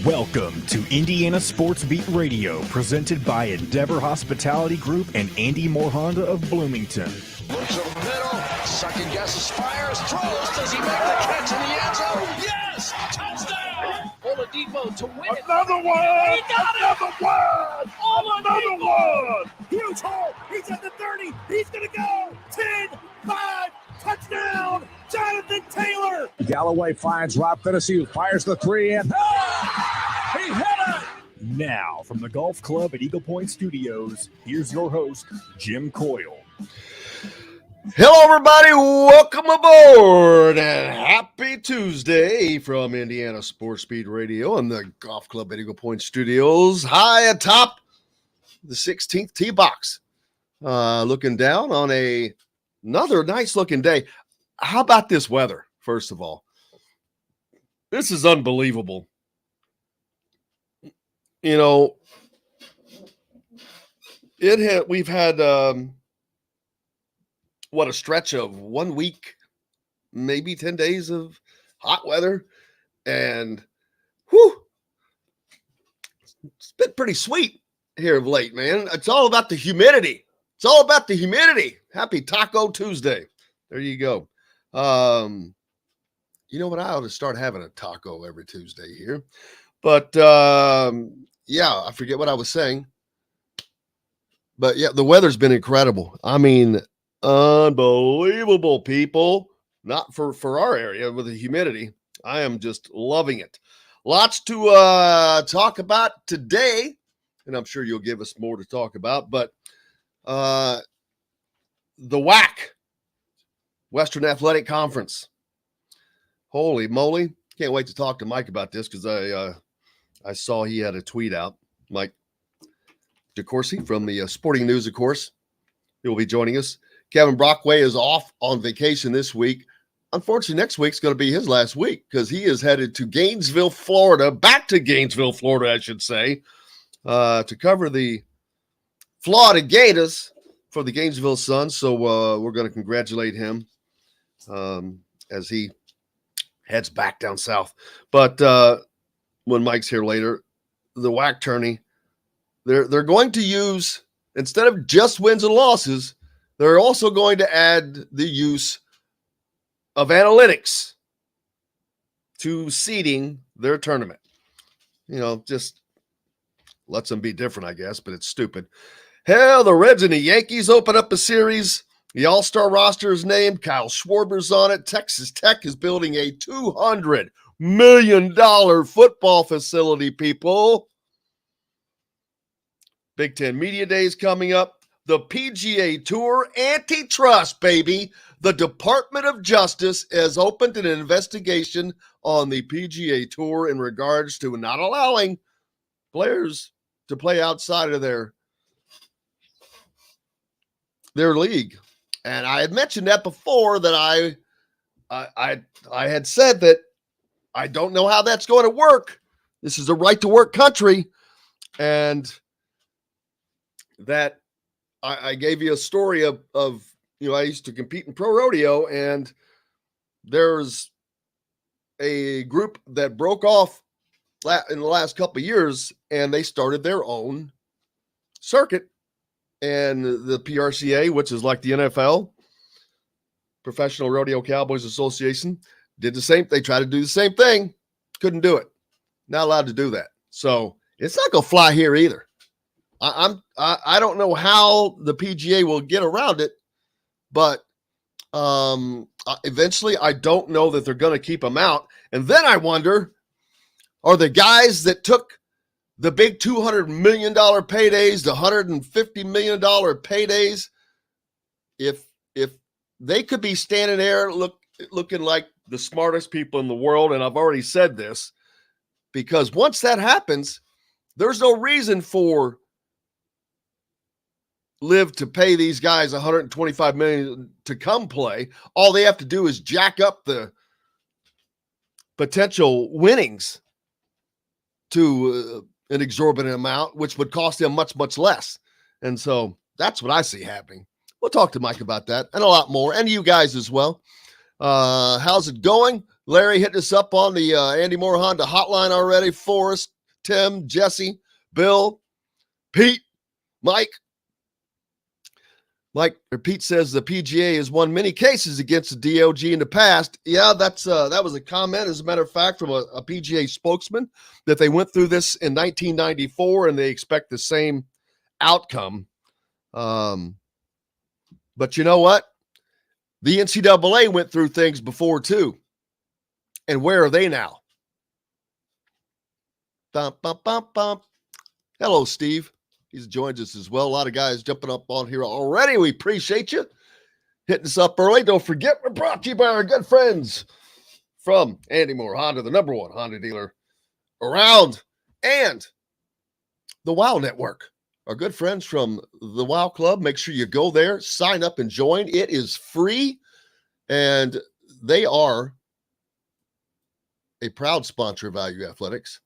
Welcome to Indiana Sports Beat Radio, presented by Endeavor Hospitality Group and Andy Moore Honda of Bloomington. Looks over the middle, second guesses, fires, throws. Does he make the catch in the end zone? Yes! Touchdown! Oladipo to win it. Another one! He got Another one! Another one! Huge hole. He's at the 30. He's going to go. 10, 5, touchdown. Jonathan Taylor. Galloway finds Rob Finnessy, who fires the three in. He hit it. Now, from the Golf Club at Eagle Point Studios, here's your host, Jim Coyle. Hello, everybody. Welcome aboard and happy Tuesday from Indiana Sports Speed Radio and the Golf Club at Eagle Point Studios. High atop the 16th tee box. Looking down on another nice-looking day. How about this weather, first of all? This is unbelievable. You know, we've had a stretch of 1 week, maybe 10 days of hot weather, and it's been pretty sweet here of late, man. It's all about the humidity. Happy Taco Tuesday. There you go. You know what? I ought to start having a taco every Tuesday here. But yeah, I forget what I was saying. But yeah, the weather's been incredible. I mean, unbelievable, people. Not for our area with the humidity. I am just loving it. Lots to talk about today, and I'm sure you'll give us more to talk about. But the WAC, Western Athletic Conference. Holy moly. Can't wait to talk to Mike about this because I saw he had a tweet out. Mike DeCourcy from the Sporting News, of course. He will be joining us. Kevin Brockway is off on vacation this week. Unfortunately, next week's going to be his last week because he is headed to Gainesville, Florida, back to Gainesville, Florida, I should say, to cover the Florida Gators for the Gainesville Suns. So we're going to congratulate him as he heads back down south. But when Mike's here later, the WAC tourney, they're going to use, instead of just wins and losses, they're also going to add the use of analytics to seeding their tournament. You know, just lets them be different, I guess, but it's stupid. Hell, the Reds and the Yankees open up a series. The All-Star roster is named. Kyle Schwarber's on it. Texas Tech is building a $200 million football facility, people. Big Ten Media Days coming up. The PGA Tour antitrust, baby. The Department of Justice has opened an investigation on the PGA Tour in regards to not allowing players to play outside of their league. And I had mentioned that before, that I had said that I don't know how that's going to work. This is a right-to-work country. And that I gave you a story of, you know, I used to compete in pro rodeo, and there's a group that broke off in the last couple of years, and they started their own circuit. And the PRCA, which is like the NFL, Professional Rodeo Cowboys Association, did the same. They tried to do the same thing. Couldn't do it. Not allowed to do that. So it's not going to fly here either. I don't know how the PGA will get around it, but eventually I don't know that they're going to keep them out. And then I wonder, are the guys that took the big $200 million paydays, the $150 million paydays, if they could be standing there looking like the smartest people in the world, and I've already said this, because once that happens, there's no reason for Live to pay these guys $125 million to come play. All they have to do is jack up the potential winnings to an exorbitant amount, which would cost them much, much less. And so that's what I see happening. We'll talk to Mike about that and a lot more, and you guys as well. How's it going? Larry hitting us up on the Andy Moore Honda hotline already. Forrest, Tim, Jesse, Bill, Pete, Mike. Pete says the PGA has won many cases against the DOG in the past. Yeah, that was a comment, as a matter of fact, from a PGA spokesman, that they went through this in 1994 and they expect the same outcome. But you know what? The NCAA went through things before too. And where are they now? Bum, bum, bum, bum. Hello, Steve. He's joined us as well. A lot of guys jumping up on here already. We appreciate you hitting us up early. Don't forget, we're brought to you by our good friends from Andy Moore Honda, the number one Honda dealer around, and the WOW Network. Our good friends from the WOW Club. Make sure you go there, sign up, and join. It is free, and they are a proud sponsor of Value Athletics.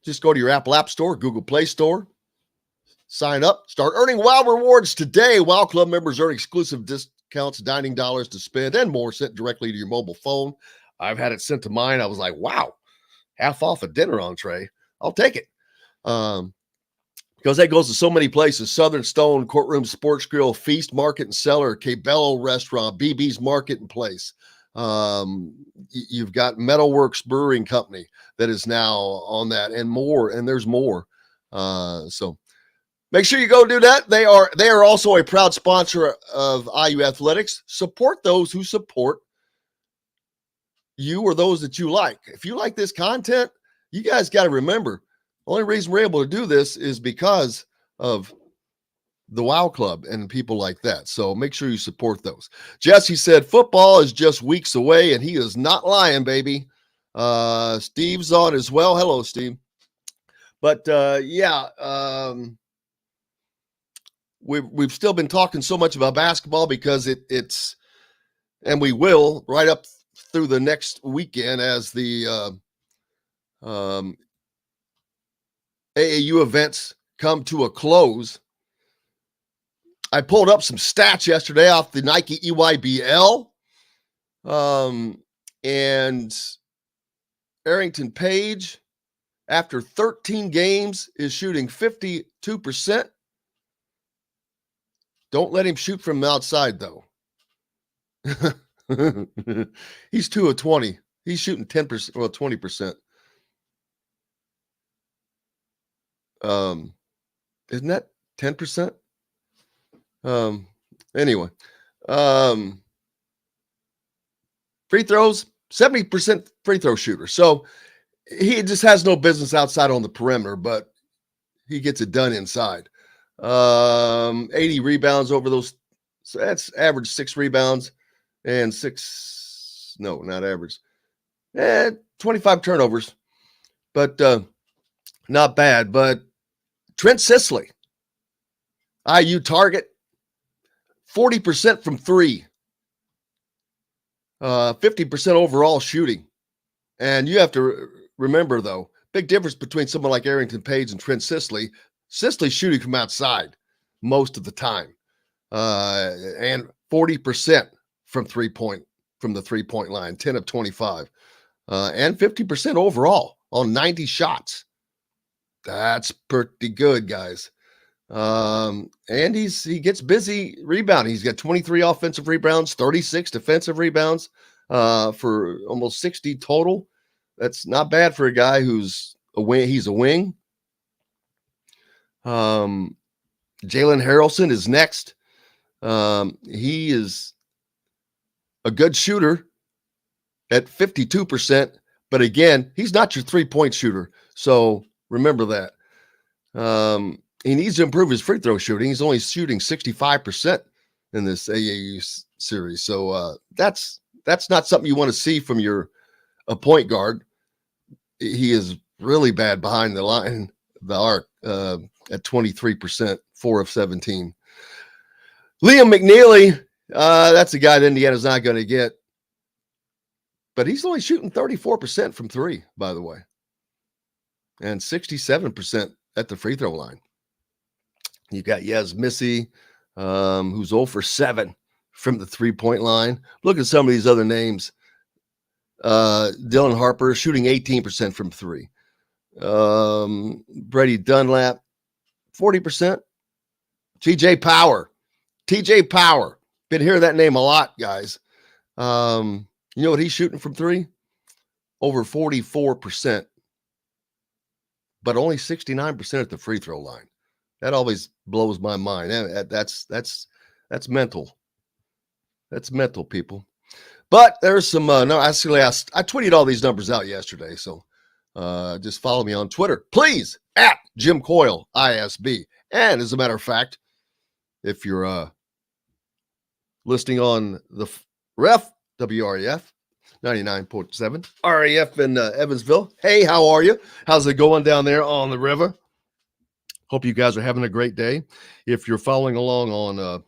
Just go to your Apple App Store, Google Play Store, sign up, start earning WOW rewards today. WOW Club members earn exclusive discounts, dining dollars to spend, and more sent directly to your mobile phone. I've had it sent to mine. I was like, wow, half off a dinner entree. I'll take it. Because that goes to so many places: Southern Stone, Courtroom Sports Grill, Feast Market and Cellar, Cabello Restaurant, BB's Market and Place. You've got Metalworks Brewing Company that is now on that, and more, and there's more. So make sure you go do that. They are also a proud sponsor of IU Athletics. Support those who support you or those that you like. If you like this content, you guys got to remember, the only reason we're able to do this is because of the WOW Club and people like that. So make sure you support those. Jesse said football is just weeks away, and he is not lying, baby. Steve's on as well. Hello, Steve. But we've still been talking so much about basketball because it's, and we will right up through the next weekend as the AAU events come to a close. I pulled up some stats yesterday off the Nike EYBL. And Arrington Page, after 13 games, is shooting 52%. Don't let him shoot from outside, though. He's 2 of 20. He's shooting 10%, well, 20%. Isn't that 10%? Anyway, free throws, 70% free throw shooter. So he just has no business outside on the perimeter, but he gets it done inside. 80 rebounds over those. So that's average 6 rebounds and 25 turnovers, but not bad. But Trent Sisley, IU target, 40% from 3, 50% overall shooting. And you have to remember, though, big difference between someone like Arrington Page and Trent Sisley. Sisley's shooting from outside most of the time, and 40% from the 3-point line, 10 of 25, and 50% overall on 90 shots. That's pretty good, guys. And he gets busy rebounding. He's got 23 offensive rebounds, 36 defensive rebounds, for almost 60 total. That's not bad for a guy who's a wing. He's a wing. Jalen Harrelson is next. He is a good shooter at 52%, but again, he's not your 3-point shooter. So remember that. He needs to improve his free throw shooting. He's only shooting 65% in this AAU series. So that's not something you want to see from a point guard. He is really bad behind the line, the arc, at 23%, 4 of 17. Liam McNeely, that's a guy that Indiana's not going to get. But he's only shooting 34% from 3, by the way, and 67% at the free throw line. You got Yaz Missy, who's 0 for 7 from the 3-point line. Look at some of these other names. Dylan Harper shooting 18% from 3. Brady Dunlap, 40%. TJ Power. Been hearing that name a lot, guys. You know what he's shooting from 3? Over 44%, but only 69% at the free throw line. That always blows my mind. That's mental. That's mental, people. But there's some, I tweeted all these numbers out yesterday. So just follow me on Twitter, please, at Jim Coyle, ISB. And as a matter of fact, if you're listening on the ref, WREF, 99.7, RAF in Evansville. Hey, how are you? How's it going down there on the river? Hope you guys are having a great day. If you're following along on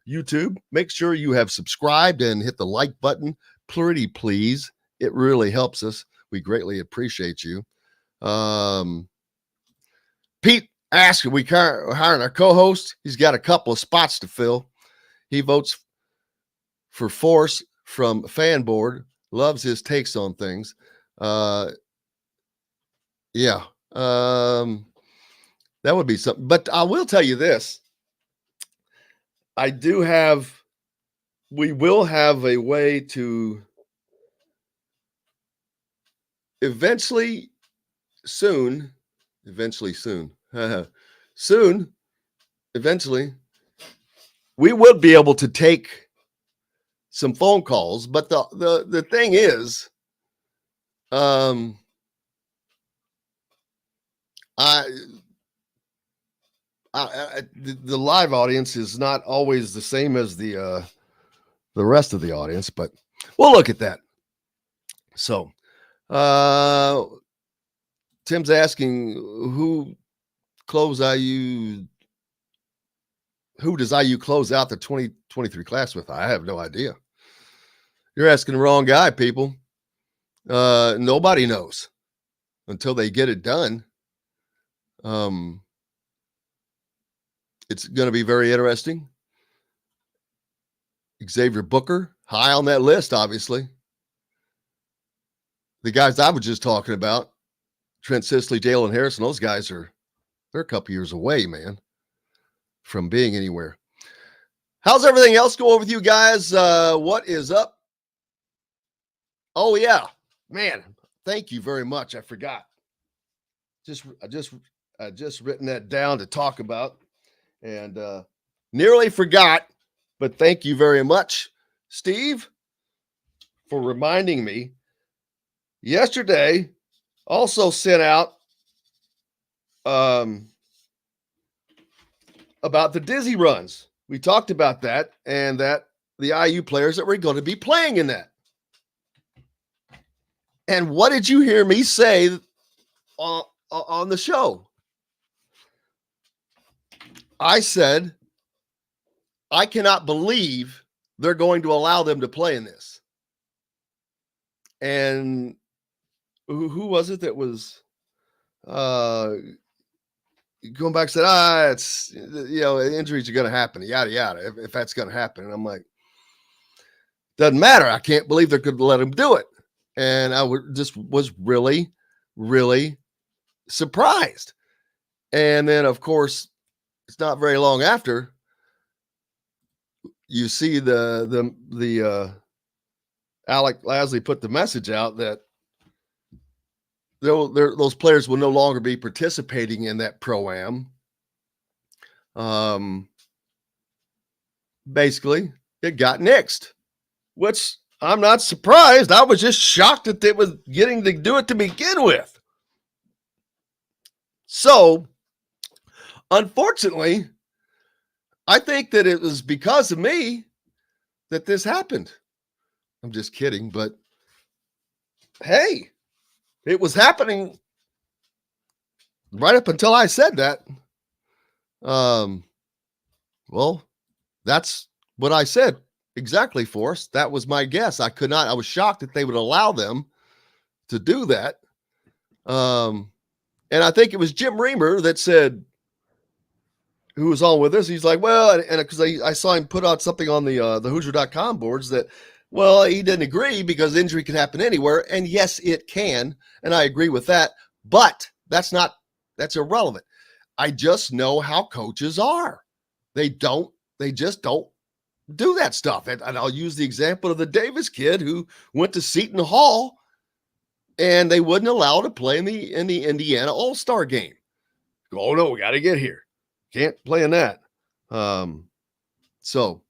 YouTube, make sure you have subscribed and hit the like button. Pretty please. It really helps us. We greatly appreciate you. Pete asked, are we hiring our co-host? He's got a couple of spots to fill. He votes for Force from Fanboard. Loves his takes on things. That would be something. But I will tell you this. We will have a way to eventually soon, we will be able to take some phone calls. But the thing is, the live audience is not always the same as the rest of the audience, but we'll look at that. So, Tim's asking who does IU close out the 2023 class with? I have no idea. You're asking the wrong guy, people. Nobody knows until they get it done. It's going to be very interesting. Xavier Booker, high on that list, obviously. The guys I was just talking about, Trent Sisley, Jalen Harrison, those guys they're a couple years away, man, from being anywhere. How's everything else going with you guys? What is up? Oh, yeah. Man, thank you very much. I forgot. I just written that down to talk about. And nearly forgot, but thank you very much, Steve, for reminding me. Yesterday, also sent out about the Dizzy runs. We talked about that and that the IU players that were going to be playing in that. And what did you hear me say on the show? I said, I cannot believe they're going to allow them to play in this. And who was it that was going back and said, it's, injuries are going to happen, yada, yada, if that's going to happen. And I'm like, doesn't matter. I can't believe they could let them do it. And I was really, really surprised. And then, of course, it's not very long after you see the Alec Lasley put the message out that those players will no longer be participating in that pro-am. Basically, it got nixed, which I'm not surprised. I was just shocked that they was getting to do it to begin with. So, unfortunately, I think that it was because of me that this happened. I'm just kidding, but hey, it was happening right up until I said that. Well, that's what I said exactly, Forrest. That was my guess. I was shocked that they would allow them to do that. And I think it was Jim Reamer that said, who was on with us, he's like, well, and because I saw him put out something on the Hoosier.com boards that, well, he didn't agree because injury can happen anywhere. And yes, it can. And I agree with that. But that's irrelevant. I just know how coaches are. They just don't do that stuff. And I'll use the example of the Davis kid who went to Seton Hall and they wouldn't allow to play in the Indiana All-Star game. Oh no, we got to get here. Can't play in that. So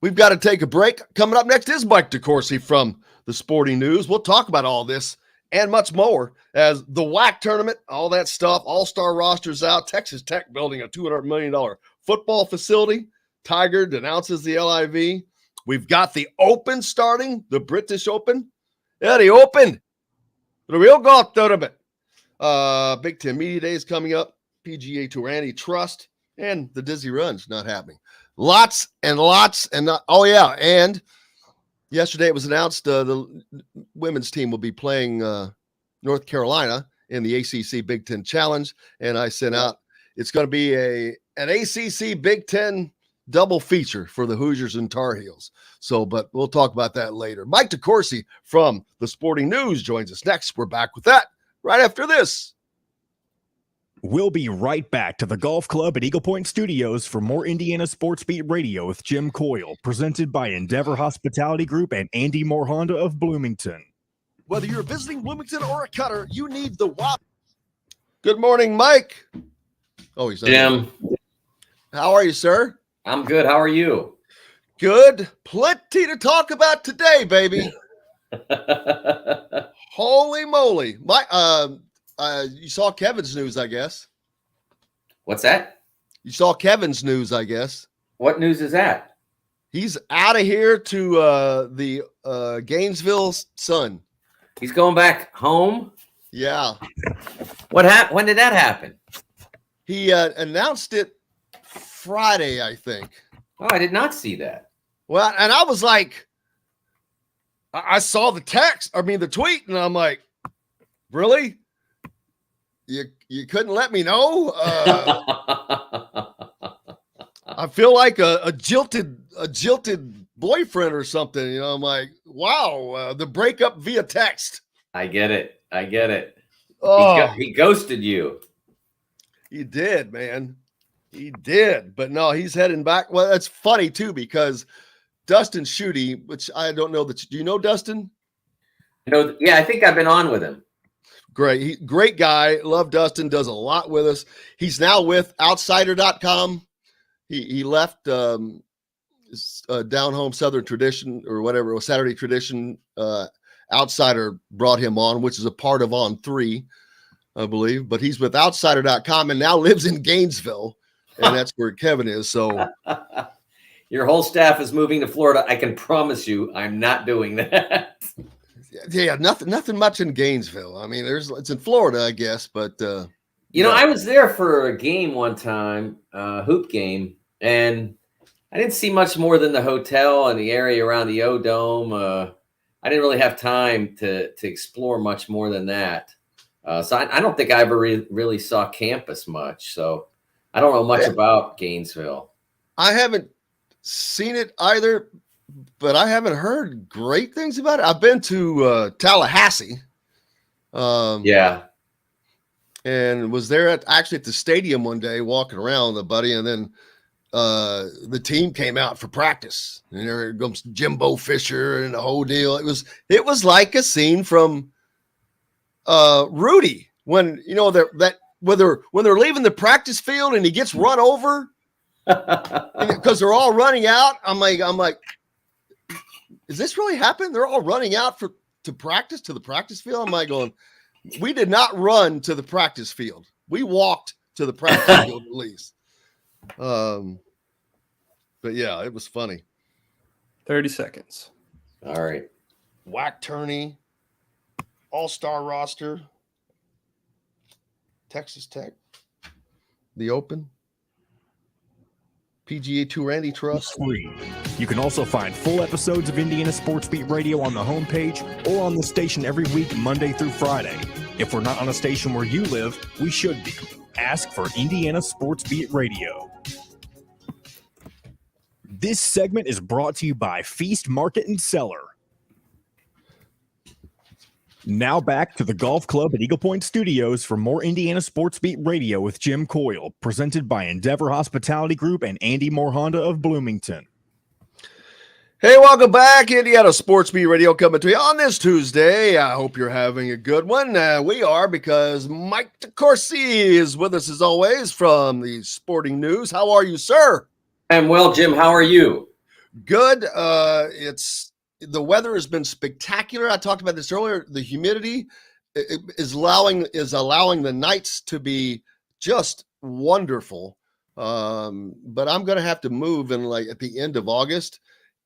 we've got to take a break. Coming up next is Mike DeCourcy from the Sporting News. We'll talk about all this and much more as the WAC tournament, all that stuff, all-star rosters out, Texas Tech building a $200 million football facility. Tiger denounces the LIV. We've got the Open starting, the British Open. Yeah, the Open. The real golf tournament. Big Ten Media Days coming up. PGA Tour antitrust. And the Dizzy Run's not happening. Lots and lots. And and yesterday it was announced the women's team will be playing North Carolina in the ACC Big Ten Challenge. And I sent out, it's going to be an ACC Big Ten double feature for the Hoosiers and Tar Heels. So, but we'll talk about that later. Mike DeCourcy from the Sporting News joins us next. We're back with that right after this. We'll be right back to the Golf Club at Eagle Point Studios for more Indiana Sports Beat Radio with Jim Coyle, presented by Endeavor Hospitality Group and Andy Moore Honda of Bloomington. Whether you're visiting Bloomington or a Cutter, you need the WAP. Good morning, Mike. Oh, he's Jim. How are you, sir? I'm good. How are you? Good. Plenty to talk about today, baby. Holy moly. You saw Kevin's news, I guess. What's that? You saw Kevin's news, I guess. What news is that? He's out of here to the Gainesville Sun. He's going back home? Yeah. What happened? When did that happen? He announced it Friday, I think. Oh, I did not see that. Well, and I was like, I saw the tweet, and I'm like, really? You couldn't let me know? I feel like a jilted boyfriend or something. You know, I'm like, wow, the breakup via text. I get it. Oh, he ghosted you. He did, man. He did. But no, he's heading back. Well, that's funny, too, because Dustin Schutte, which I don't know do you know Dustin? No, yeah, I think I've been on with him. Great. Great guy. Love Dustin. Does a lot with us. He's now with outsider.com. He left Down Home Southern Tradition or whatever it was, Saturday Tradition. Outsider brought him on, which is a part of On 3, I believe. But he's with outsider.com and now lives in Gainesville. And that's where Kevin is. So your whole staff is moving to Florida. I can promise you I'm not doing that. Yeah, nothing much in Gainesville. I mean, it's in Florida, I guess, but I was there for a game one time, hoop game, and I didn't see much more than the hotel and the area around the O Dome. I didn't really have time to explore much more than that. So I don't think I ever really saw campus much. So I don't know much about Gainesville. I haven't seen it either, but I haven't heard great things about it. I've been to Tallahassee. Yeah. And was there at the stadium one day walking around with a buddy, and then the team came out for practice. And there comes Jimbo Fisher and the whole deal. It was like a scene from Rudy when when they're leaving the practice field and he gets run over because they're all running out. I'm like, is this really happening? They're all running out to the practice field. I'm like going, we did not run to the practice field. We walked to the practice field at least. But yeah, it was funny. 30 seconds. All right. WAC tourney, all-star roster, Texas Tech, the Open, PGA Tour antitrust. Free. You can also find full episodes of Indiana Sports Beat Radio on the homepage or on the station every week, Monday through Friday. If we're not on a station where you live, we should be. Ask for Indiana Sports Beat Radio. This segment is brought to you by Feast Market and Cellar. Now back to the Golf Club at Eagle Point Studios for more Indiana Sports Beat Radio with Jim Coyle, presented by Endeavor Hospitality Group and Andy Moore Honda of Bloomington. Hey, welcome back. Indiana Sports Beat Radio coming to you on this Tuesday. I hope you're having a good one. We are, because Mike DeCourcy is with us as always from the Sporting News. How are you, sir? I'm well, Jim. How are you? Good. The weather has been spectacular. I talked about this earlier. The humidity is allowing the nights to be just wonderful. But I'm going to have to move at the end of August,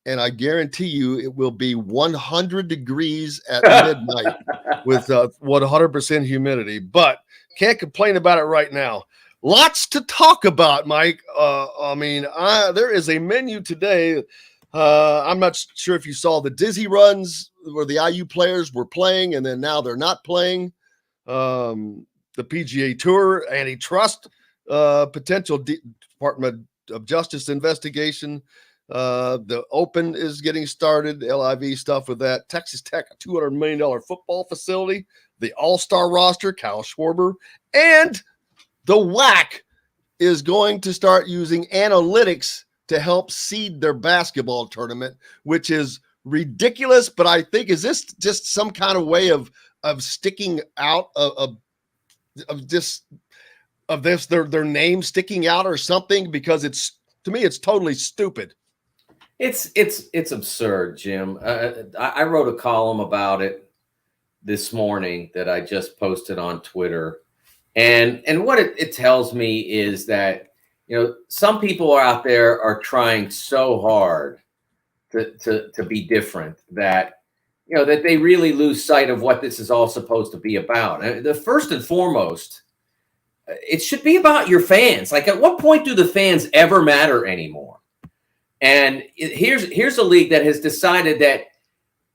and I guarantee you it will be 100 degrees at midnight with 100% humidity. But can't complain about it right now. Lots to talk about, Mike. There is a menu today. I'm not sure if you saw the Dizzy runs where the IU players were playing and then now they're not playing. The PGA Tour antitrust, potential Department of Justice investigation. The Open is getting started, LIV stuff with that. Texas Tech, a $200 million football facility, the All-Star roster, Kyle Schwarber, and the WAC is going to start using analytics to help seed their basketball tournament, which is ridiculous. But I think, is this just some kind of way of sticking out of their name sticking out or something? Because to me, it's totally stupid. It's absurd, Jim. I wrote a column about it this morning that I just posted on Twitter. And what it tells me is that, some people out there are trying so hard to be different that, that they really lose sight of what this is all supposed to be about. And the first and foremost, it should be about your fans. Like, at what point do the fans ever matter anymore? And here's a league that has decided that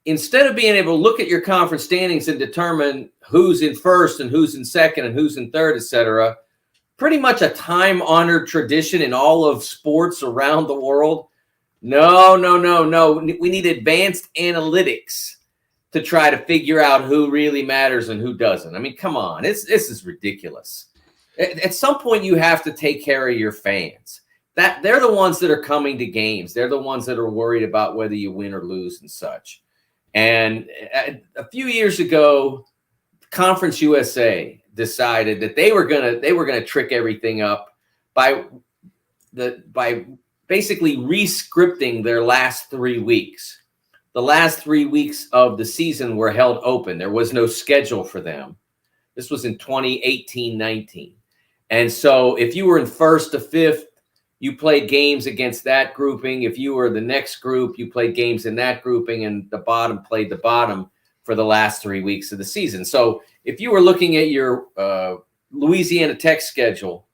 instead of being able to look at your conference standings and determine who's in first and who's in second and who's in third, et cetera, pretty much a time-honored tradition in all of sports around the world. No. We need advanced analytics to try to figure out who really matters and who doesn't. I mean, come on. This is ridiculous. At some point, you have to take care of your fans. That they're the ones that are coming to games. They're the ones that are worried about whether you win or lose and such. And a few years ago, Conference USA decided that they were gonna trick everything up by basically re-scripting their last 3 weeks. The last 3 weeks of the season were held open. There was no schedule for them. This was in 2018-19. And so if you were in first to fifth, you played games against that grouping. If you were the next group, you played games in that grouping, and the bottom played the bottom for the last 3 weeks of the season. So if you were looking at your Louisiana Tech schedule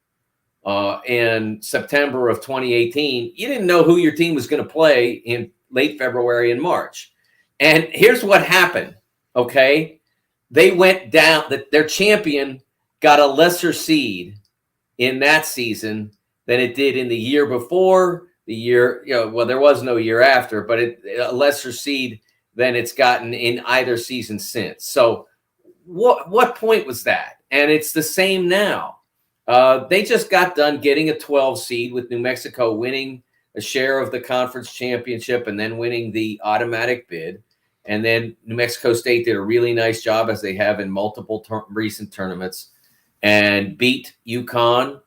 in September of 2018, you didn't know who your team was going to play in late February and March. And here's what happened, okay? They went down, their champion got a lesser seed in that season than it did in the year before, there was no year after, but a lesser seed than it's gotten in either season since. So what point was that? And it's the same now. They just got done getting a 12 seed with New Mexico winning a share of the conference championship and then winning the automatic bid. And then New Mexico State did a really nice job, as they have in multiple recent tournaments, and beat UConn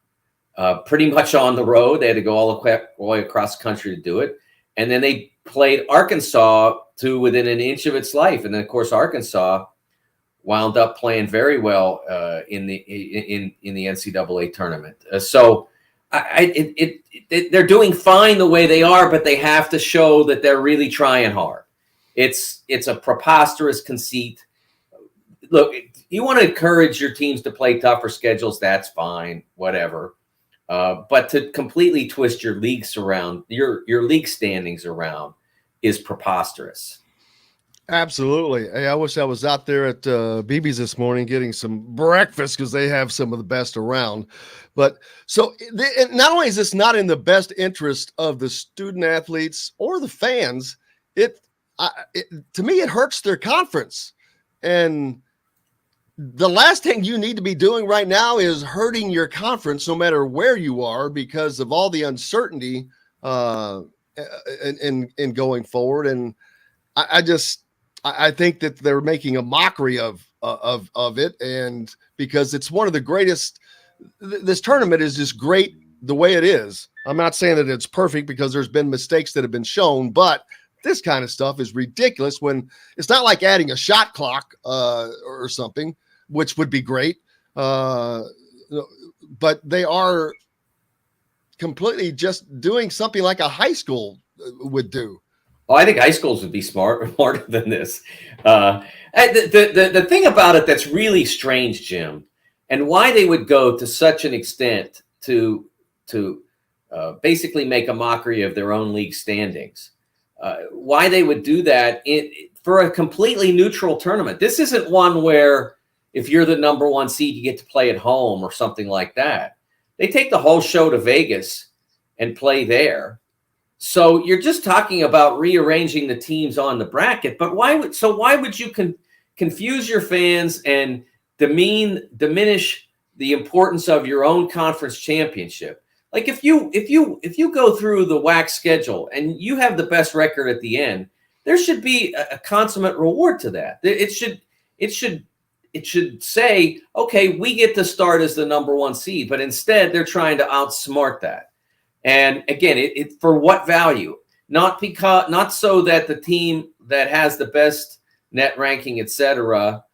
pretty much on the road. They had to go all the way across the country to do it. And then they played Arkansas to within an inch of its life. And then, of course, Arkansas wound up playing very well in the NCAA tournament. So they're doing fine the way they are, but they have to show that they're really trying hard. It's a preposterous conceit. Look, you want to encourage your teams to play tougher schedules, that's fine, whatever. But to completely twist your leagues around, your league standings around, is preposterous. Absolutely. Hey, I wish I was out there at BB's this morning getting some breakfast because they have some of the best around. But so not only is this not in the best interest of the student athletes or the fans, to me, it hurts their conference. And the last thing you need to be doing right now is hurting your conference, no matter where you are, because of all the uncertainty in going forward. And I think that they're making a mockery of it, and because it's one of the greatest. This tournament is just great the way it is. I'm not saying that it's perfect because there's been mistakes that have been shown, but this kind of stuff is ridiculous. When it's not like adding a shot clock or something, which would be great, but they are completely just doing something like a high school would do. Oh, I think high schools would be smarter than this. The thing about it that's really strange, Jim, and why they would go to such an extent to basically make a mockery of their own league standings, why they would do that for a completely neutral tournament. This isn't one where if you're the number one seed, you get to play at home or something like that. They take the whole show to Vegas and play there. So you're just talking about rearranging the teams on the bracket, but why would you confuse your fans and diminish the importance of your own conference championship? Like if you go through the WAC schedule and you have the best record at the end, there should be a consummate reward to that. It should say, okay, we get to start as the number one seed, but instead they're trying to outsmart that. And again, it for what value? Not so that the team that has the best net ranking, etc.,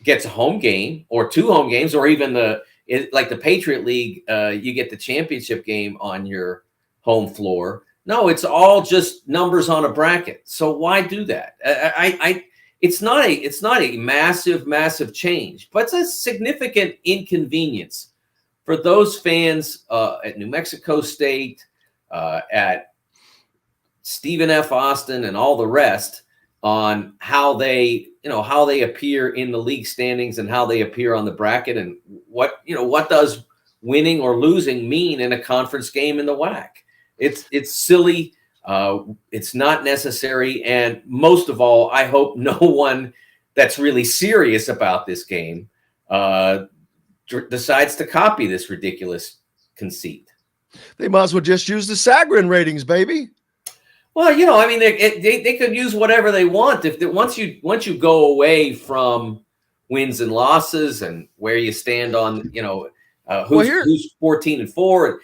gets a home game or two home games, or even like the Patriot League, you get the championship game on your home floor. No, it's all just numbers on a bracket. So why do that? It's not a massive change, but it's a significant inconvenience for those fans at New Mexico State, at Stephen F. Austin, and all the rest on how they appear in the league standings and how they appear on the bracket, and what does winning or losing mean in a conference game in the WAC. It's silly. It's not necessary. And most of all, I hope no one that's really serious about this game decides to copy this ridiculous conceit. They might as well just use the Sagarin ratings, baby. Well, I mean, they could use whatever they want. Once you go away from wins and losses and where you stand on, who's 14-4.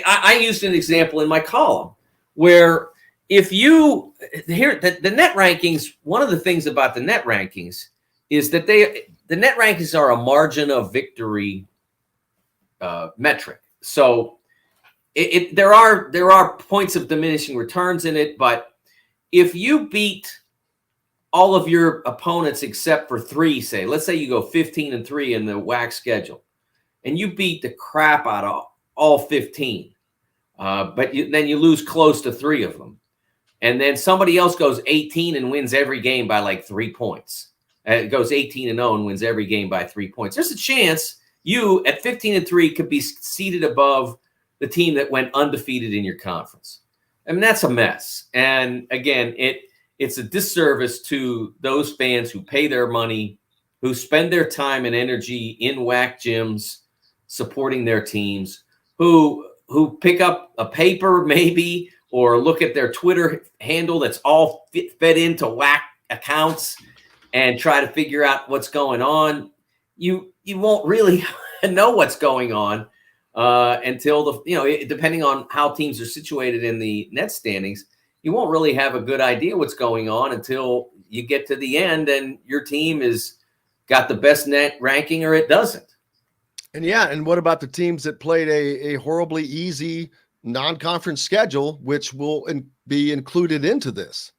I used an example in my column where if you here the net rankings, one of the things about the net rankings is that the net rankings are a margin of victory metric. So there are points of diminishing returns in it, but if you beat all of your opponents except for three, let's say you go 15-3 in the WAC schedule, and you beat the crap out of all 15, but then you lose close to three of them, and then somebody else goes 18 and wins every game by like 3 points. It goes 18-0 and wins every game by 3 points. There's a chance you at 15-3 could be seated above the team that went undefeated in your conference. I mean, that's a mess. And again, it's a disservice to those fans who pay their money, who spend their time and energy in WAC gyms supporting their teams, who pick up a paper maybe or look at their Twitter handle that's all fed into WAC accounts and try to figure out what's going on. You won't really know what's going on until depending on how teams are situated in the net standings, you won't really have a good idea what's going on until you get to the end and your team is got the best net ranking or it doesn't. And what about the teams that played a horribly easy non-conference schedule, which will be included into this?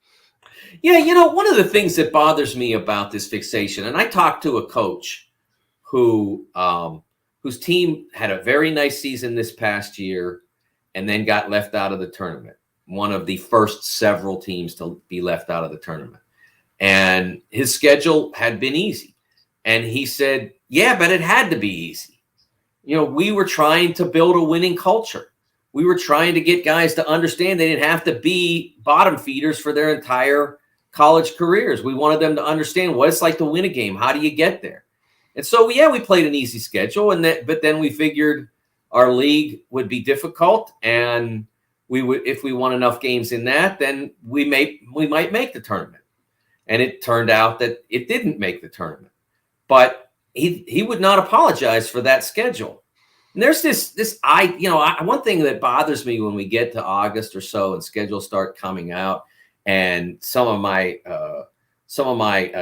Yeah, one of the things that bothers me about this fixation, and I talked to a coach whose team had a very nice season this past year and then got left out of the tournament. One of the first several teams to be left out of the tournament. and his schedule had been easy. And he said, yeah, but it had to be easy. We were trying to build a winning culture. We were trying to get guys to understand they didn't have to be bottom feeders for their entire college careers. We wanted them to understand what it's like to win a game. How do you get there? And so, yeah, we played an easy schedule, but then we figured our league would be difficult, and we would, if we won enough games in that, then we might make the tournament. And it turned out that it didn't make the tournament. But he would not apologize for that schedule. And there's one thing that bothers me when we get to August or so and schedules start coming out, and some of my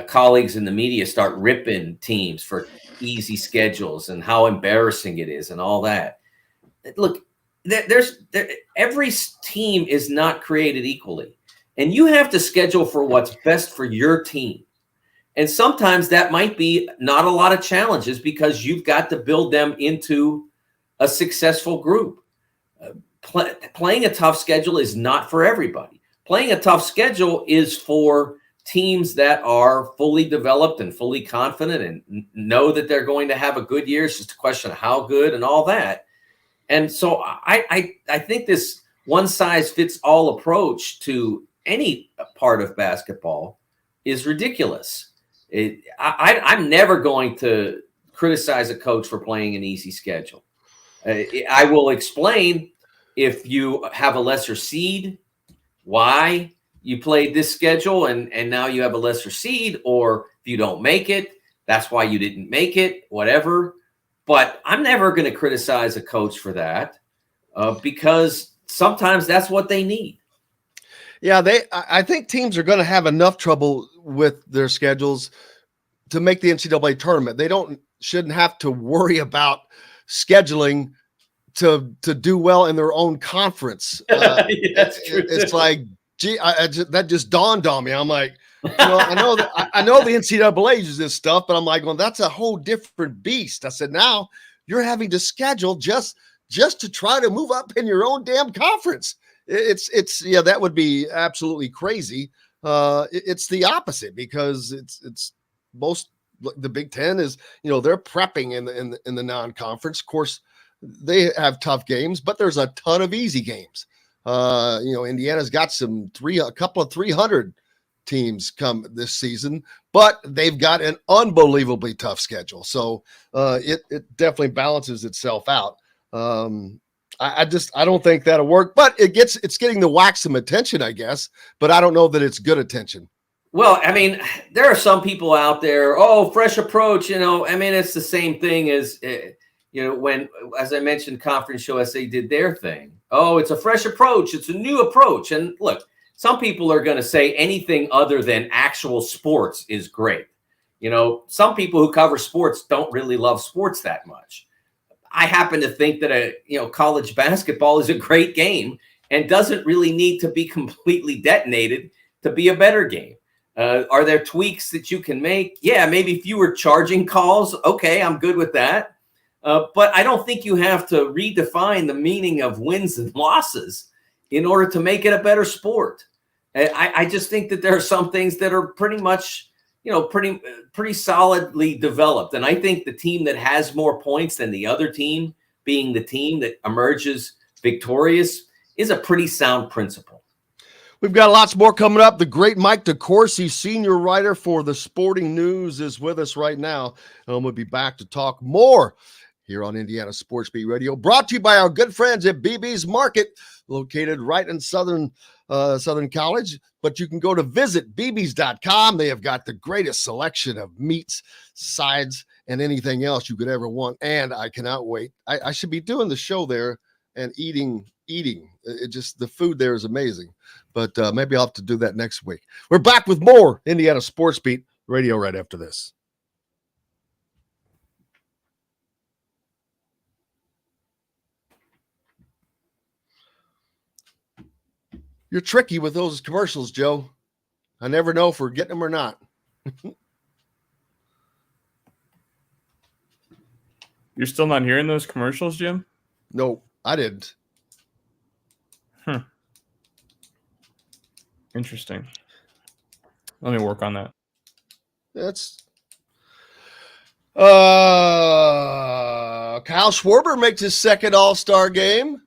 colleagues in the media start ripping teams for easy schedules and how embarrassing it is and all that. Look, every team is not created equally, and you have to schedule for what's best for your team. And sometimes that might be not a lot of challenges because you've got to build them into a successful group. Playing a tough schedule is not for everybody. Playing a tough schedule is for teams that are fully developed and fully confident and know that they're going to have a good year. It's just a question of how good and all that. And so I think this one-size-fits-all approach to any part of basketball is ridiculous. I'm never going to criticize a coach for playing an easy schedule. I will explain if you have a lesser seed, why you played this schedule and now you have a lesser seed, or if you don't make it, that's why you didn't make it, whatever. But I'm never going to criticize a coach for that because sometimes that's what they need. Yeah, I think teams are going to have enough trouble with their schedules to make the NCAA tournament. They shouldn't have to worry about scheduling to do well in their own conference. That's true. It's like, gee, that just dawned on me. I'm like, I know the NCAA uses this stuff, but I'm like, well, that's a whole different beast. I said, now you're having to schedule just to try to move up in your own damn conference. That would be absolutely crazy. It's the opposite because it's most the Big Ten is, they're prepping in the non-conference. Of course, they have tough games, but there's a ton of easy games. Indiana's got a couple of 300 teams come this season, but they've got an unbelievably tough schedule. So it definitely balances itself out. I don't think that'll work, but it's getting to wax some attention, I guess, but I don't know that it's good attention. Well, I mean, there are some people out there, fresh approach, it's the same thing as, when, as I mentioned, Conference USA did their thing. Oh, it's a fresh approach. It's a new approach. And look, some people are going to say anything other than actual sports is great. Some people who cover sports don't really love sports that much. I happen to think that college basketball is a great game and doesn't really need to be completely detonated to be a better game. Are there tweaks that you can make? Yeah, maybe fewer charging calls. Okay, I'm good with that. But I don't think you have to redefine the meaning of wins and losses in order to make it a better sport. I just think that there are some things that are pretty much, pretty solidly developed. And I think the team that has more points than the other team, being the team that emerges victorious, is a pretty sound principle. We've got lots more coming up. The great Mike DeCourcy, senior writer for the Sporting News, is with us right now. And we'll be back to talk more here on Indiana Sports Beat Radio, brought to you by our good friends at BB's Market, located right in Southern College. But you can go to visit bbs.com. They have got the greatest selection of meats, sides, and anything else you could ever want. And I cannot wait. I should be doing the show there and eating. The food there is amazing. But maybe I'll have to do that next week. We're back with more Indiana Sports Beat Radio right after this. You're tricky with those commercials, Joe. I never know if we're getting them or not. You're still not hearing those commercials, Jim? No, I didn't. Interesting. Let me work on that. That's Kyle Schwarber makes his second All-Star game.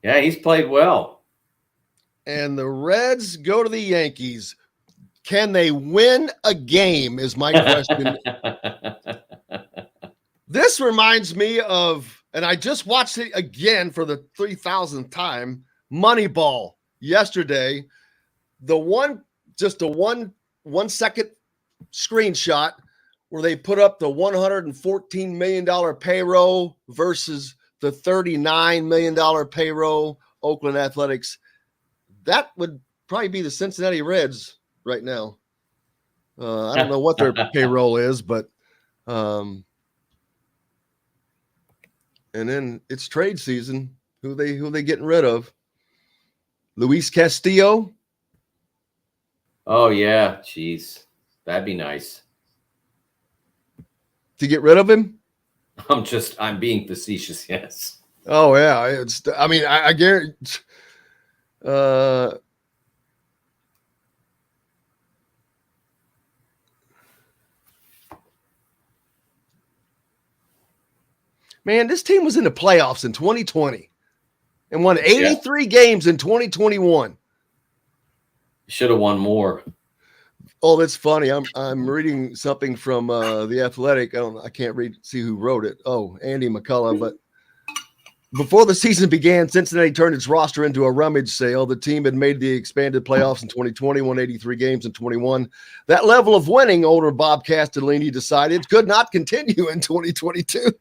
Yeah, he's played well. And the Reds go to the Yankees. Can they win a game is my question. This reminds me of, and I just watched it again for the 3,000th time, Moneyball yesterday. The one second screenshot where they put up the $114 million payroll versus the $39 million payroll Oakland Athletics. That would probably be the Cincinnati Reds right now. I don't know what their payroll is, but and then it's trade season. Who they getting rid of? Luis Castillo. Oh yeah, jeez, that'd be nice To get rid of him? I'm being facetious. Yes. Oh yeah, I guarantee. Man, this team was in the playoffs in 2020 and won 83 games in 2021. Should have won more. Oh, that's funny. I'm reading something from the Athletic. I can't see who wrote it. Oh, Andy McCullough. But before the season began, Cincinnati turned its roster into a rummage sale. The team had made the expanded playoffs in 2020, won 83 games in 21. That level of winning, owner Bob Castellini decided, could not continue in 2022.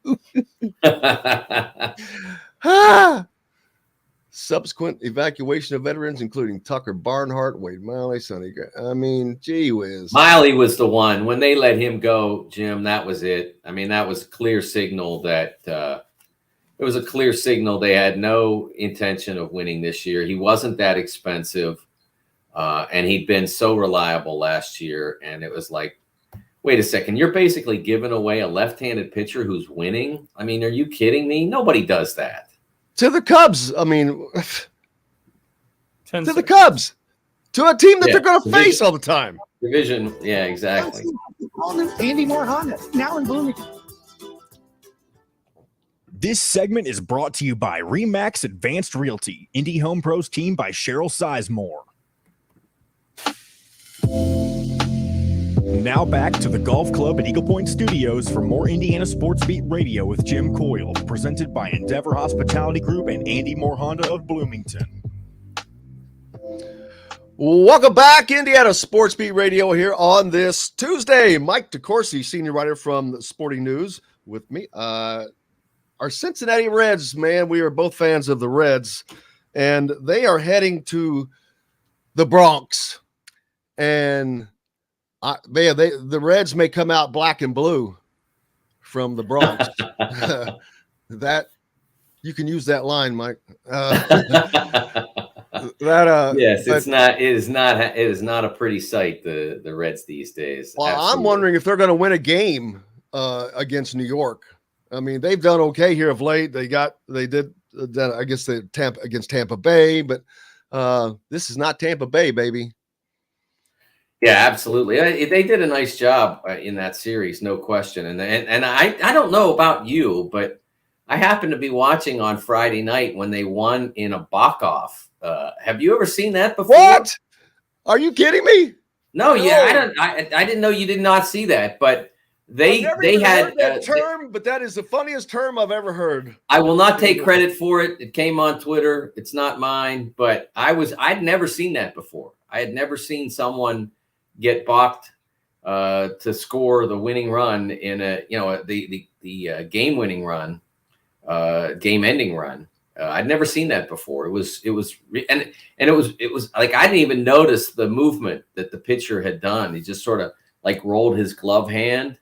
Subsequent evacuation of veterans, including Tucker Barnhart, Wade Miley, Sonny. I mean, gee whiz. Miley was the one. When they let him go, Jim, that was it. I mean, that was a clear signal that it was a clear signal they had no intention of winning this year. He wasn't that expensive, and he'd been so reliable last year. And it was like, wait a second, you're basically giving away a left-handed pitcher who's winning? I mean, are you kidding me? Nobody does that. To the Cubs. I mean, to the Cubs. To a team that they're going to face all the time. Division. Yeah, exactly. Andy Moore Honda, now in Bloomington. This segment is brought to you by Remax Advanced Realty, Indy Home Pros team by Cheryl Sizemore. Now back to the Golf Club at Eagle Point Studios for more Indiana Sports Beat Radio with Jim Coyle, presented by Endeavor Hospitality Group and Andy Moore Honda of Bloomington. Welcome back, Indiana Sports Beat Radio here on this Tuesday. Mike DeCourcy, senior writer from the Sporting News, with me. Our Cincinnati Reds, man, we are both fans of the Reds, and they are heading to the Bronx. And the Reds may come out black and blue from the Bronx. That you can use that line, Mike. Yes, it is not a pretty sight, the Reds these days. Well, Absolutely. I'm wondering if they're going to win a game against New York. I mean, they've done okay here of late. They did I guess against Tampa Bay, but this is not Tampa Bay, baby. Yeah, absolutely. They did a nice job in that series, no question. And I don't know about you, but I happened to be watching on Friday night when they won in a balk-off. Have you ever seen that before? What? Are you kidding me? No, yeah, I didn't know you did not see that, but they had that term, but that is the funniest term I've ever heard. I will not take credit for it. It came on Twitter. It's not mine, but I'd never seen that before. I had never seen someone get balked to score the winning run in the game-winning run, game-ending run. I'd never seen that before. It was like I didn't even notice the movement that the pitcher had done. He just sort of like rolled his glove hand,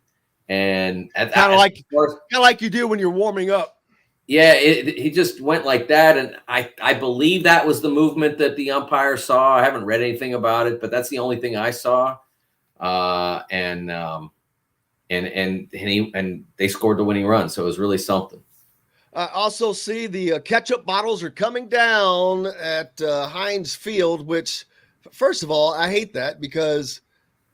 and kind of like you do when you're warming up. Yeah, he just went like that, and I believe that was the movement that the umpire saw. I haven't read anything about it, but that's the only thing I saw. And they scored the winning run, so it was really something. I also see the ketchup bottles are coming down at Heinz Field, which First of all, I hate that because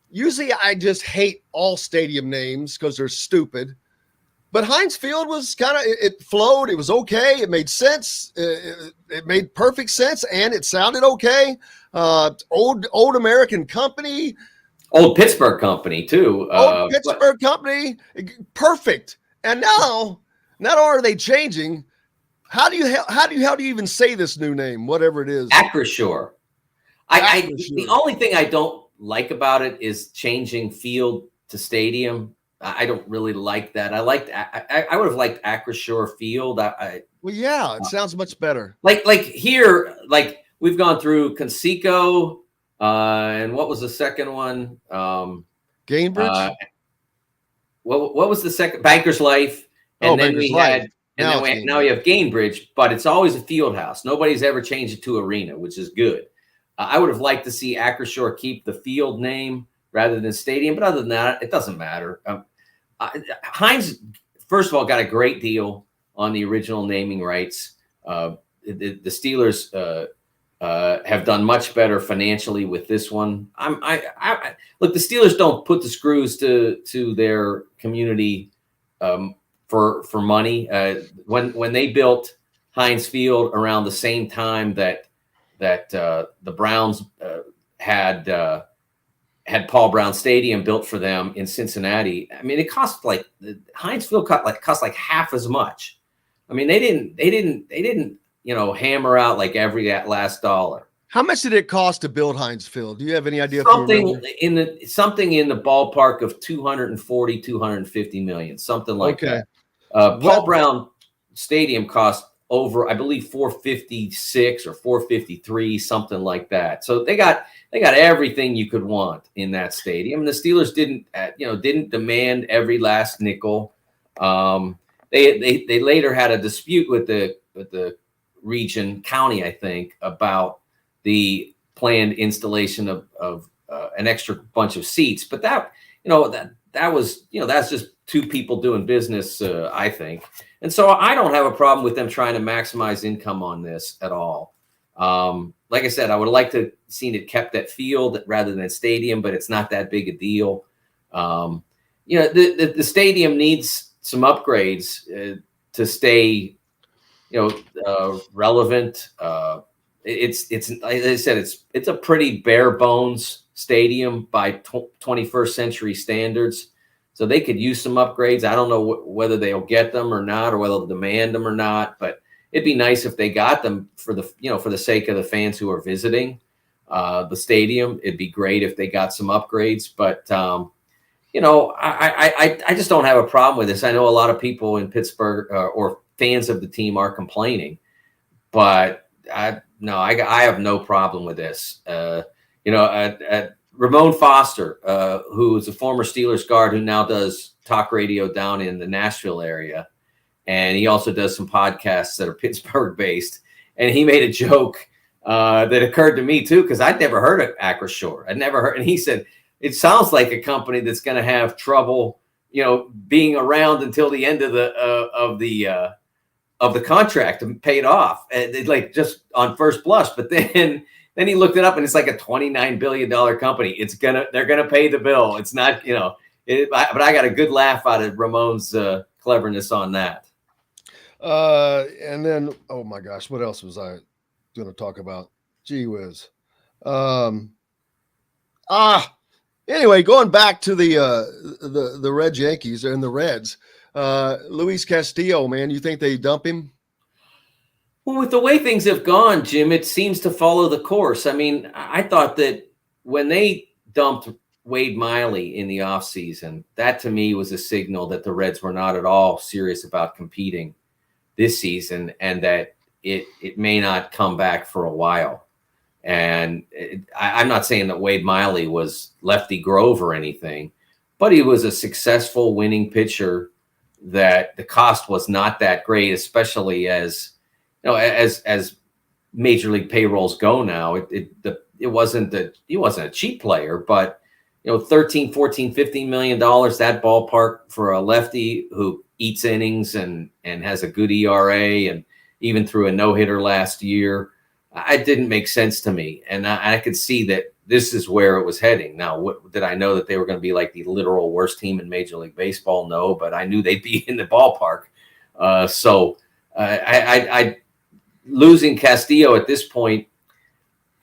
usually I just hate all stadium names because they're stupid. But Heinz Field was it flowed. It was okay. It made sense. It made perfect sense, and it sounded okay. Old American company. Old Pittsburgh company, too. Old Pittsburgh company. Perfect. And now, not only are they changing, how do you even say this new name, whatever it is? Acrisure. The only thing I don't like about it is changing field to stadium. I don't really like that. I would have liked Acrisure Field. Well, yeah, it sounds much better. Like here, like we've gone through Conseco, and what was the second one? Gainbridge. What was the second? Banker's Life, and then we had, and now we have Gainbridge, but it's always a field house. Nobody's ever changed it to arena, which is good. I would have liked to see Acrisure keep the field name rather than stadium, but other than that, it doesn't matter. Heinz, first of all, got a great deal on the original naming rights. The Steelers have done much better financially with this one. Look, the Steelers don't put the screws to their community for money. When they built Heinz Field around the same time that the Browns had Paul Brown Stadium built for them in Cincinnati. I mean, it cost Heinz Field cost like half as much. I mean, they didn't hammer out like every last dollar. How much did it cost to build Heinz Field? Do you have any idea? Something in the ballpark of 240, 250 million, something like that. Paul Brown Stadium cost over, I believe, 456 or 453, something like that. So they got everything you could want in that stadium. The Steelers didn't demand every last nickel. They later had a dispute with the region county, I think, about the planned installation of an extra bunch of seats. But that's just two people doing business, I think. And so I don't have a problem with them trying to maximize income on this at all. Like I said, I would like to seen it kept at field rather than stadium, but it's not that big a deal. The stadium needs some upgrades to stay, relevant. It's like I said, it's a pretty bare bones stadium by 21st century standards. So they could use some upgrades. I don't know whether they'll get them or not, or whether they'll demand them or not, but it'd be nice if they got them for the sake of the fans who are visiting the stadium. It'd be great if they got some upgrades, but I just don't have a problem with this. I know a lot of people in Pittsburgh or fans of the team are complaining, but I have no problem with this. Ramon Foster, who is a former Steelers guard who now does talk radio down in the Nashville area. And he also does some podcasts that are Pittsburgh based. And he made a joke that occurred to me too, because I'd never heard of Acrisure. I'd never heard. And he said, it sounds like a company that's going to have trouble, being around until the end of the contract and paid off, like just on first blush. But then he looked it up, and it's like a $29 billion company. They're gonna pay the bill. It's not, but I got a good laugh out of Ramon's cleverness on that. And then, oh my gosh, what else was I going to talk about? Gee whiz. Anyway, going back to the Red Yankees and the Reds, Luis Castillo, man, you think they dump him? Well, with the way things have gone, Jim, it seems to follow the course. I mean, I thought that when they dumped Wade Miley in the offseason, that to me was a signal that the Reds were not at all serious about competing this season, and that it may not come back for a while. And I'm not saying that Wade Miley was Lefty Grove or anything, but he was a successful winning pitcher that the cost was not that great, especially as major league payrolls go now. He wasn't a cheap player, but $13, $14, $15 million, that ballpark for a lefty who eats innings and has a good ERA and even threw a no-hitter last year. it didn't make sense to me. And I could see that this is where it was heading. Now, did I know that they were going to be like the literal worst team in Major League Baseball? No, but I knew they'd be in the ballpark. I losing Castillo at this point,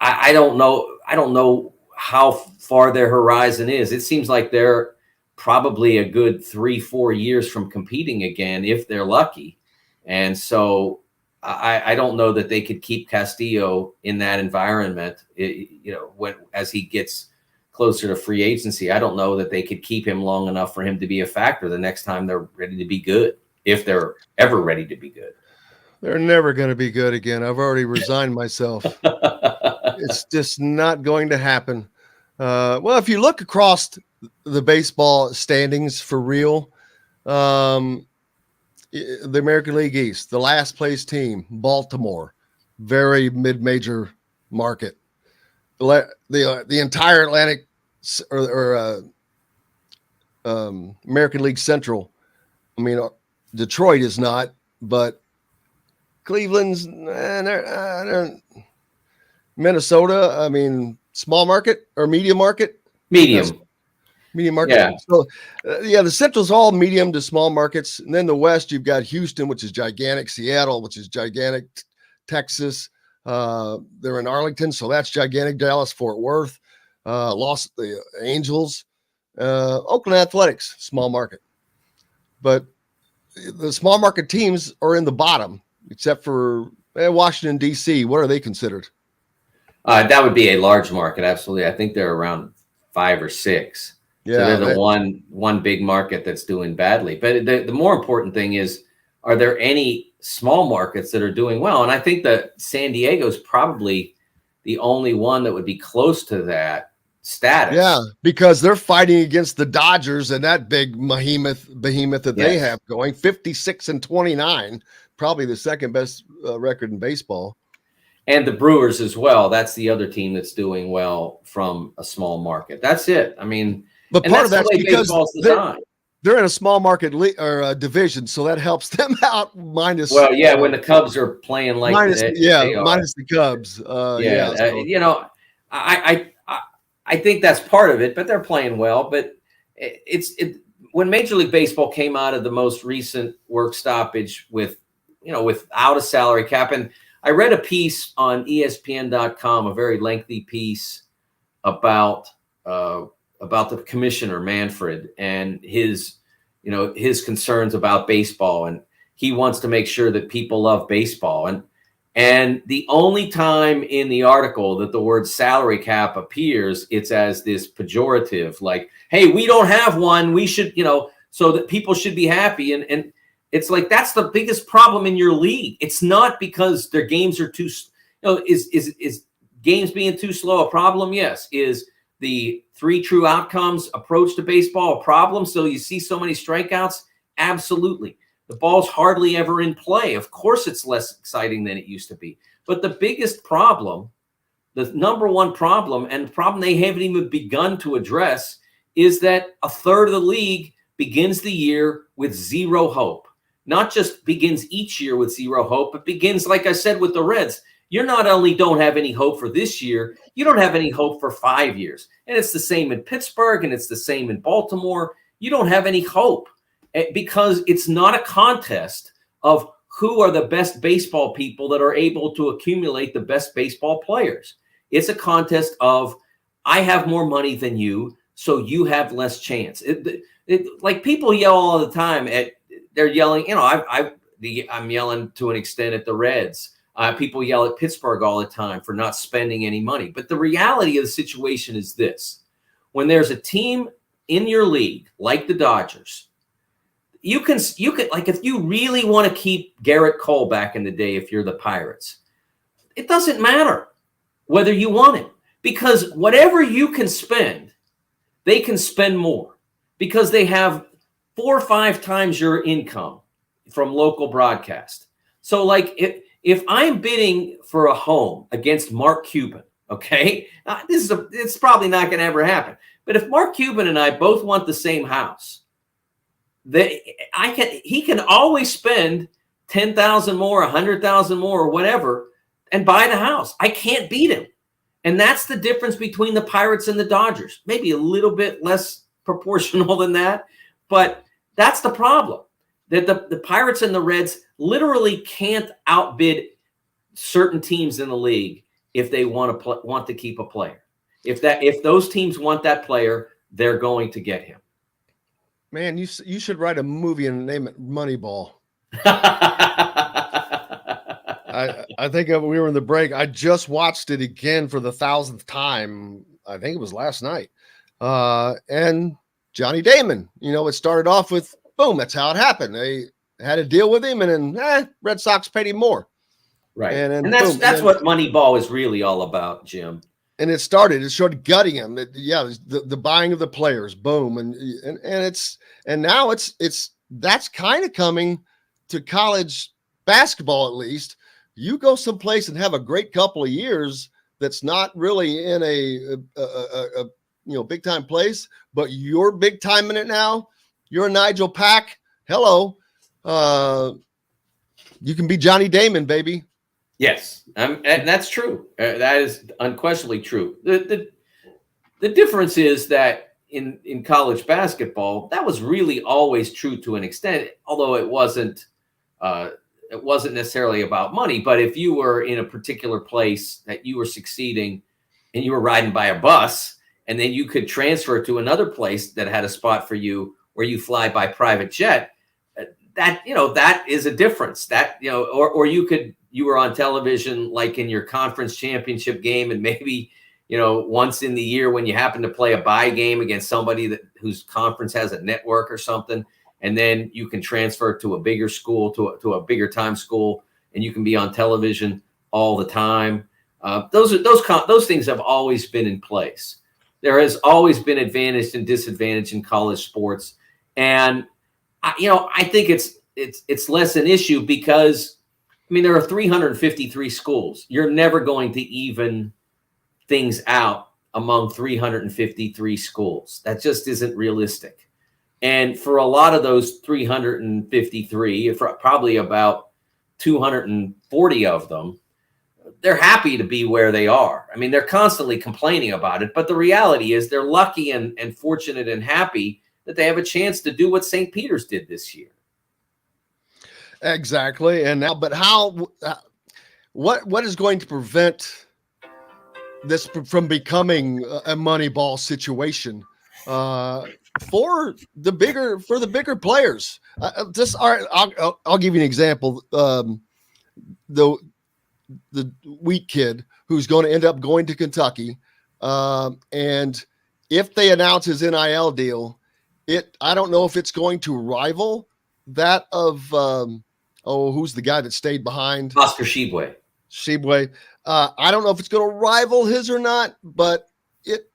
I don't know. I don't know how far their horizon is. It seems like they're probably a good 3-4 years from competing again, if they're lucky. And so I don't know that they could keep Castillo in that environment. As he gets closer to free agency, I don't know that they could keep him long enough for him to be a factor the next time they're ready to be good, if they're ever ready to be good. They're never going to be good again. I've already resigned myself. It's just not going to happen. Well, if you look across the baseball standings for real, the American League East, the last place team, Baltimore, very mid-major market. The entire Atlantic or American League Central. I mean, Detroit is not, but Cleveland's Minnesota. I mean, small market or medium market? Medium market. Yeah. So, the Central's all medium to small markets. And then the West, you've got Houston, which is gigantic, Seattle, which is gigantic, Texas. They're in Arlington, so that's gigantic, Dallas, Fort Worth, the Angels, Oakland Athletics, small market. But the small market teams are in the bottom, except for Washington, D.C. What are they considered? That would be a large market, absolutely. I think they're around 5 or 6. Yeah, so they're the one big market that's doing badly. But the more important thing is, are there any small markets that are doing well? And I think that San Diego is probably the only one that would be close to that status. Yeah, because they're fighting against the Dodgers and that big behemoth that they have going, 56-29, probably the second best record in baseball. And the Brewers as well. That's the other team that's doing well from a small market. That's it. I mean, but part of that's because they're in a small market or division, so that helps them out. Minus, when the Cubs are playing like minus the Cubs. I think that's part of it, but they're playing well. But when Major League Baseball came out of the most recent work stoppage without a salary cap, and I read a piece on ESPN.com, a very lengthy piece about the commissioner Manfred and his concerns about baseball, and he wants to make sure that people love baseball. And the only time in the article that the word salary cap appears, it's as this pejorative, like, hey, we don't have one. We should, so that people should be happy. And it's like, that's the biggest problem in your league. It's not because their games are too, is games being too slow a problem? Yes. Is the 3 true outcomes approach to baseball a problem? So you see so many strikeouts? Absolutely. The ball's hardly ever in play. Of course, it's less exciting than it used to be. But the biggest problem, the number one problem, and the problem they haven't even begun to address, is that a third of the league begins the year with zero hope. Not just begins each year with zero hope, but begins, like I said, with the Reds. You not only don't have any hope for this year, you don't have any hope for 5 years. And it's the same in Pittsburgh, and it's the same in Baltimore. You don't have any hope because it's not a contest of who are the best baseball people that are able to accumulate the best baseball players. It's a contest of, I have more money than you, so you have less chance. Like people yell all the time they're yelling, I'm yelling to an extent at the Reds. People yell at Pittsburgh all the time for not spending any money. But the reality of the situation is this. When there's a team in your league, like the Dodgers, you can like, if you really want to keep Garrett Cole back in the day, if you're the Pirates, it doesn't matter whether you want him, because whatever you can spend, they can spend more because they have 4 or 5 times your income from local broadcast. So like if I'm bidding for a home against Mark Cuban, okay, it's probably not going to ever happen. But if Mark Cuban and I both want the same house, he can always spend $10,000 more, $100,000 more, or whatever. and buy the house. I can't beat him. And that's the difference between the Pirates and the Dodgers. Maybe a little bit less proportional than that, but that's the problem. That the Pirates and the Reds literally can't outbid certain teams in the league if they want to keep a player. If those teams want that player, they're going to get him. Man, you should write a movie and name it Moneyball. I think we were in the break. I just watched it again for the 1,000th time. I think it was last night. And Johnny Damon, it started off with, boom, that's how it happened. They had a deal with him, and then Red Sox paid him more. Right. And that's what Moneyball is really all about, Jim. And it started gutting him. The buying of the players, boom. And now that's kind of coming to college basketball, at least. You go someplace and have a great couple of years that's not really in a big time place, but you're big time in it now. You're a Nigel Pack. Hello. You can be Johnny Damon, baby. Yes, and that's true. That is unquestionably true. The difference is that in college basketball, that was really always true to an extent, although it wasn't necessarily about money. But if you were in a particular place that you were succeeding and you were riding by a bus, and then you could transfer to another place that had a spot for you where you fly by private jet, that is a difference. Or you were on television like in your conference championship game, and maybe once in the year when you happen to play a bye game against somebody whose conference has a network or something, and then you can transfer to a bigger school, to a bigger time school, and you can be on television all the time. Those things have always been in place. There has always been advantage and disadvantage in college sports, and I think it's less an issue because there are 353 schools. You're never going to even things out among 353 schools. That just isn't realistic. And for a lot of those 353, probably about 240 of them, they're happy to be where they are. They're constantly complaining about it, but the reality is they're lucky and fortunate and happy that they have a chance to do what St. Peter's did this year. Exactly. And now, but what is going to prevent this from becoming a Moneyball situation for the bigger players? I'll give you an example. The Wheat kid who's going to end up going to Kentucky, and if they announce his NIL deal, I don't know if it's going to rival that of who's the guy that stayed behind? Oscar Shibwe. I don't know if it's going to rival his or not, but it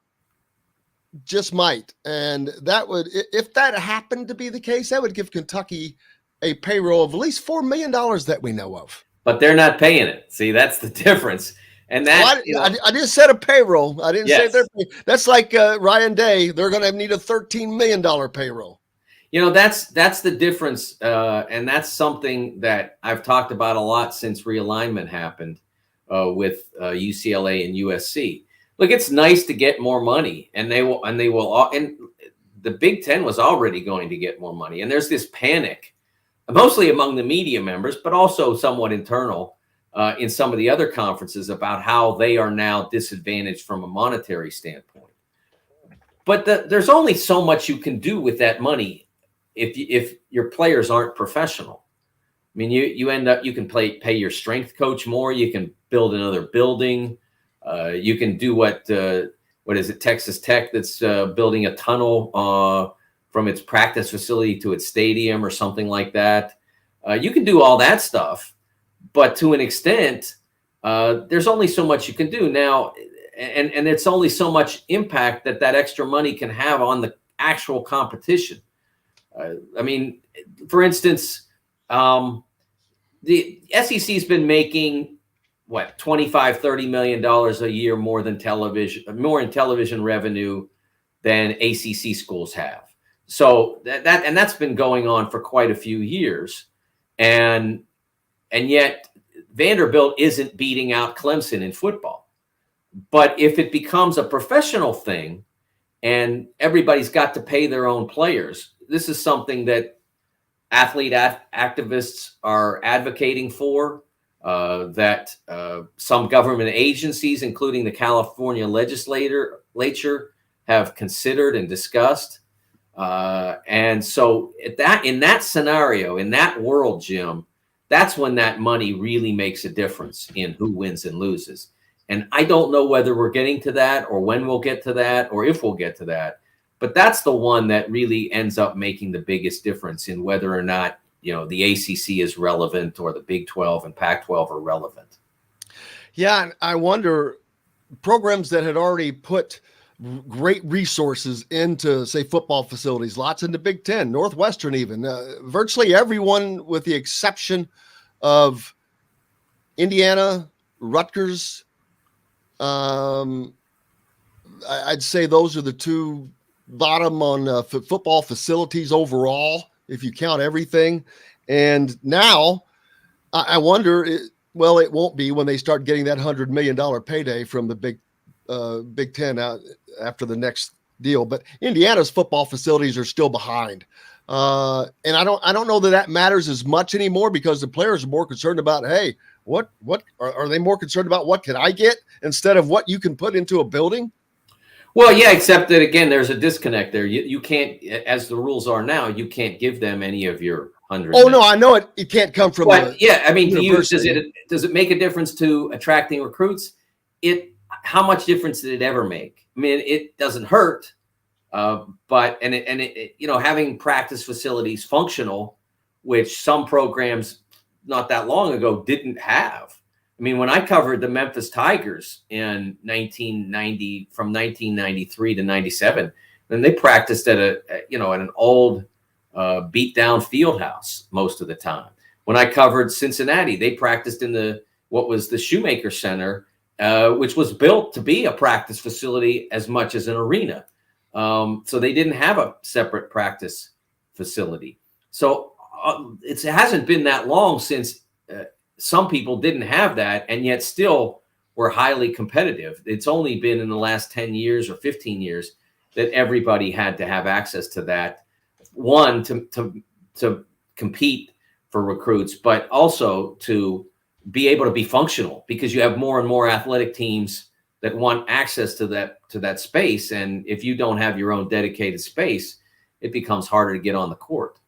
just might. And that would, if that happened to be the case, that would give Kentucky a payroll of at least $4 million that we know of. But they're not paying it. See, that's the difference. And that I just said a payroll. I didn't say they're paying. That's like Ryan Day. They're going to need a $13 million payroll. That's the difference. And that's something that I've talked about a lot since realignment happened with UCLA and USC. Look, it's nice to get more money, and they will, and the Big Ten was already going to get more money. And there's this panic, mostly among the media members, but also somewhat internal in some of the other conferences about how they are now disadvantaged from a monetary standpoint. But there's only so much you can do with that money if your players aren't professional. You end up, you can pay your strength coach more. You can build another building. You can do what is it, Texas Tech that's building a tunnel from its practice facility to its stadium or something like that. You can do all that stuff, but to an extent, there's only so much you can do now, and it's only so much impact that extra money can have on the actual competition. For instance, the SEC's been making $25-30 million a year more in television revenue than ACC schools have. So that's been going on for quite a few years, and yet Vanderbilt isn't beating out Clemson in football. But if it becomes a professional thing and everybody's got to pay their own players, this is something that athlete activists are advocating for, that some government agencies, including the California legislature, have considered and discussed. And so in that scenario, in that world, Jim, that's when that money really makes a difference in who wins and loses. And I don't know whether we're getting to that or when we'll get to that or if we'll get to that. But that's the one that really ends up making the biggest difference in whether or not, the ACC is relevant or the Big 12 and Pac-12 are relevant. Yeah, and I wonder, programs that had already put great resources into, say, football facilities, lots in the Big 10, Northwestern even, virtually everyone with the exception of Indiana, Rutgers. I'd say those are the two bottom on football facilities overall, if you count everything. And now I wonder, it won't be when they start getting that $100 million payday from the Big 10 out after the next deal. But Indiana's football facilities are still behind. And I don't know that matters as much anymore, because the players are more concerned about, hey, what are they more concerned about? What can I get instead of what you can put into a building? Well, yeah, except that, again, there's a disconnect there. You can't, as the rules are now, you can't give them any of your 100. Oh, no, I know it. It can't come from. But yeah, I mean, does it make a difference to attracting recruits? How much difference did it ever make? I mean, it doesn't hurt, but having practice facilities functional, which some programs not that long ago didn't have. I mean, when I covered the Memphis Tigers in 1990, from 1993 to 97, then they practiced at an old beat down field house most of the time. When I covered Cincinnati, they practiced in what was the Shoemaker Center, which was built to be a practice facility as much as an arena. So they didn't have a separate practice facility. So it hasn't been that long since some people didn't have that, and yet still were highly competitive. It's only been in the last 10 years or 15 years that everybody had to have access to that. One, to compete for recruits, but also to be able to be functional, because you have more and more athletic teams that want access to that space. And if you don't have your own dedicated space, it becomes harder to get on the court.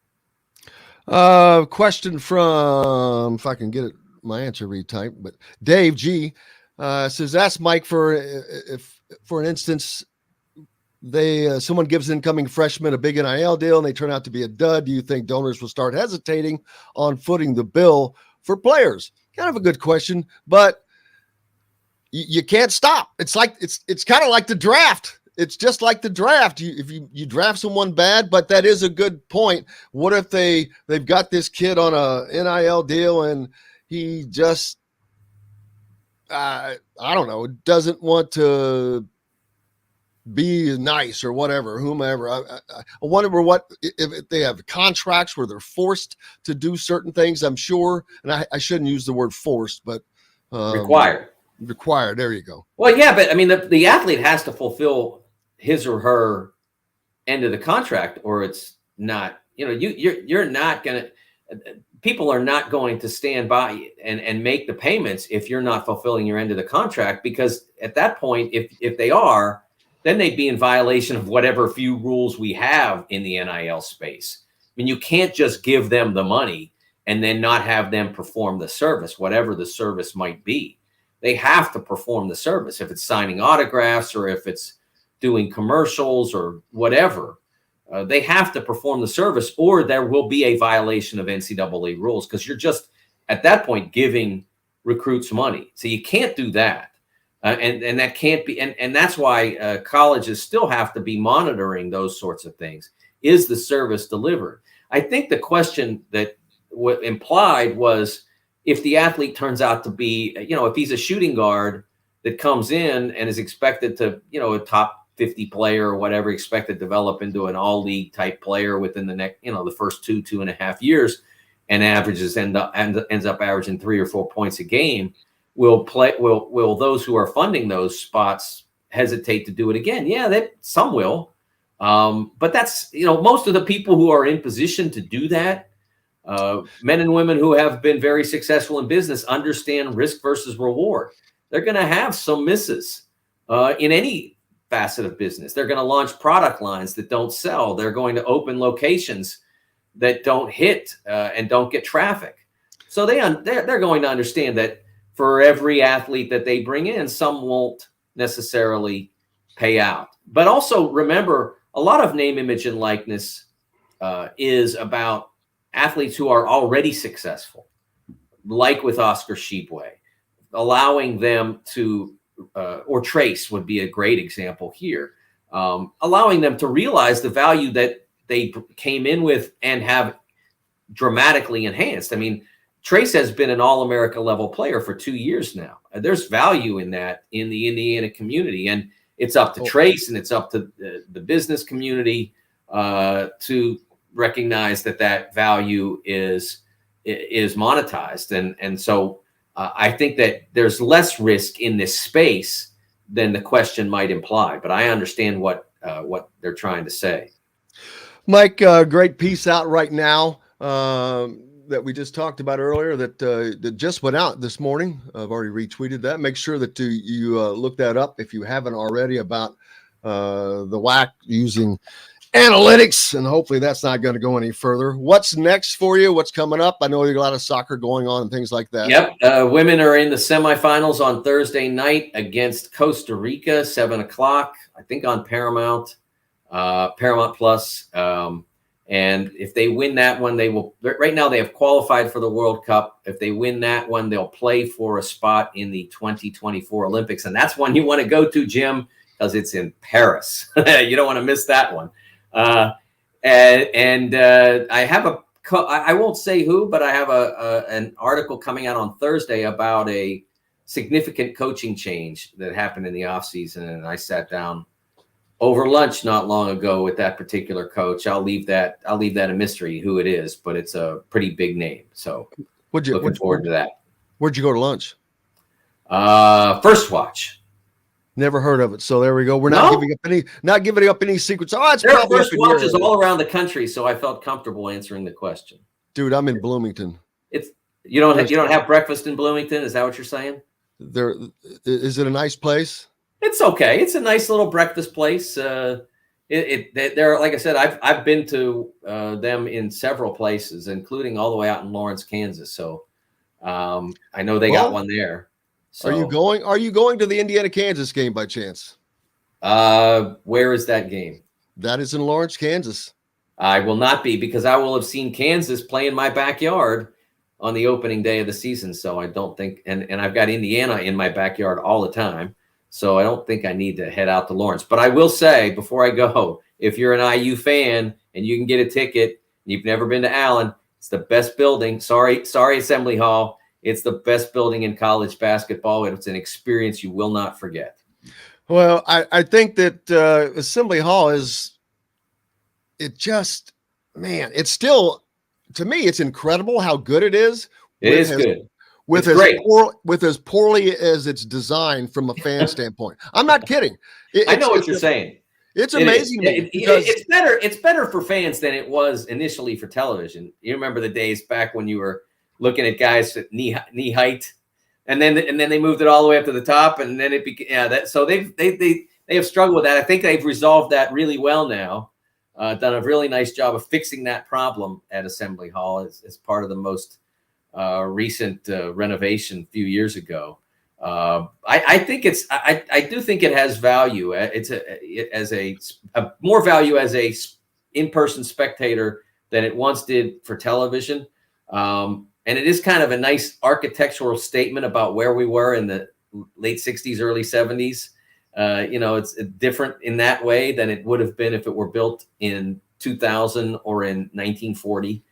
Question from, if I can get my answer retyped, but Dave G says, ask Mike for an instance, someone gives incoming freshmen a big NIL deal and they turn out to be a dud. Do you think donors will start hesitating on footing the bill for players? Kind of a good question, but you can't stop. It's like it's kind of like the draft. It's just like the draft. If you draft someone bad, but that is a good point. What if they've got this kid on a NIL deal and he just I don't know, doesn't want to be nice or whatever, whomever. I wonder what if they have contracts where they're forced to do certain things. I'm sure, and I shouldn't use the word forced, but required. There you go. Well, yeah, but I mean, the athlete has to fulfill his or her end of the contract, or it's not. You're not gonna. People are not going to stand by and make the payments if you're not fulfilling your end of the contract, because at that point, if they are, then they'd be in violation of whatever few rules we have in the NIL space. I mean, you can't just give them the money and then not have them perform the service, whatever the service might be. They have to perform the service. If it's signing autographs or if it's doing commercials or whatever, they have to perform the service, or there will be a violation of NCAA rules, because you're just at that point giving recruits money. So you can't do that. And that can't be, and that's why colleges still have to be monitoring those sorts of things. Is the service delivered? I think the question that implied was, if the athlete turns out to be, if he's a shooting guard that comes in and is expected to, a top 50 player or whatever, expected to develop into an all-league type player within the next, the first 2.5 years, and ends up averaging 3 or 4 points a game, will those who are funding those spots hesitate to do it again? Yeah, some will. But that's, most of the people who are in position to do that, men and women who have been very successful in business, understand risk versus reward. They're going to have some misses in any facet of business. They're going to launch product lines that don't sell. They're going to open locations that don't hit and don't get traffic. So they're going to understand that for every athlete that they bring in, some won't necessarily pay out. But also remember, a lot of name, image, and likeness is about athletes who are already successful, like with Oscar Shibwe, allowing them to, or Trace would be a great example here, allowing them to realize the value that they came in with and have dramatically enhanced. I mean, Trace has been an All-America level player for 2 years now. There's value in that in the Indiana community, and it's up to Trace and it's up to the business community to recognize that value is monetized. And so I think that there's less risk in this space than the question might imply, but I understand what they're trying to say. Mike, great piece out right now that we just talked about earlier that just went out this morning. I've already retweeted that. Make sure that you look that up if you haven't already, about the WAC using analytics, and hopefully that's not going to go any further. What's next for you? What's coming up? I know there's a lot of soccer going on and things like that. Yep. Women are in the semifinals on Thursday night against Costa Rica, 7:00, I think on Paramount Plus. And if they win that one, they will. Right now, they have qualified for the World Cup. If they win that one, they'll play for a spot in the 2024 Olympics, and that's one you want to go to, Jim, because it's in Paris. You don't want to miss that one. And I have I won't say who, but I have an article coming out on Thursday about a significant coaching change that happened in the offseason, and I sat down over lunch not long ago with that particular coach. I'll leave that a mystery who it is, but it's a pretty big name. So looking forward to that. Where'd you go to lunch? First Watch. Never heard of it. So there we go. We're not giving up any secrets. Oh, it's probably First Watches all around the country, so I felt comfortable answering the question. Dude, I'm in Bloomington. You don't have breakfast in Bloomington? Is that what you're saying? Is it a nice place? It's okay. It's a nice little breakfast place. They're, like I said, I've been to them in several places, including all the way out in Lawrence, Kansas. So I know they got one there. So, Are you going to the Indiana-Kansas game by chance? Where is that game? That is in Lawrence, Kansas. I will not be, because I will have seen Kansas play in my backyard on the opening day of the season. So I don't think, and I've got Indiana in my backyard all the time. So I don't think I need to head out to Lawrence. But I will say before I go, if you're an IU fan and you can get a ticket and you've never been to Allen, it's the best building. Sorry, Assembly Hall. It's the best building in college basketball. It's an experience you will not forget. Well, I think that Assembly Hall it's still, to me, it's incredible how good it is. It is good. With as poorly as it's designed from a fan standpoint. I'm not kidding. I know what you're saying. It's amazing. It's better for fans than it was initially for television. You remember the days back when you were looking at guys at knee height, and then they moved it all the way up to the top, and then it became So they have struggled with that. I think they've resolved that really well now. Done a really nice job of fixing that problem at Assembly Hall as part of the most recent renovation a few years ago. I do think it has value. It's more value as a in-person spectator than it once did for television. And it is kind of a nice architectural statement about where we were in the late 60s, early 70s. It's different in that way than it would have been if it were built in 2000 or in 1940.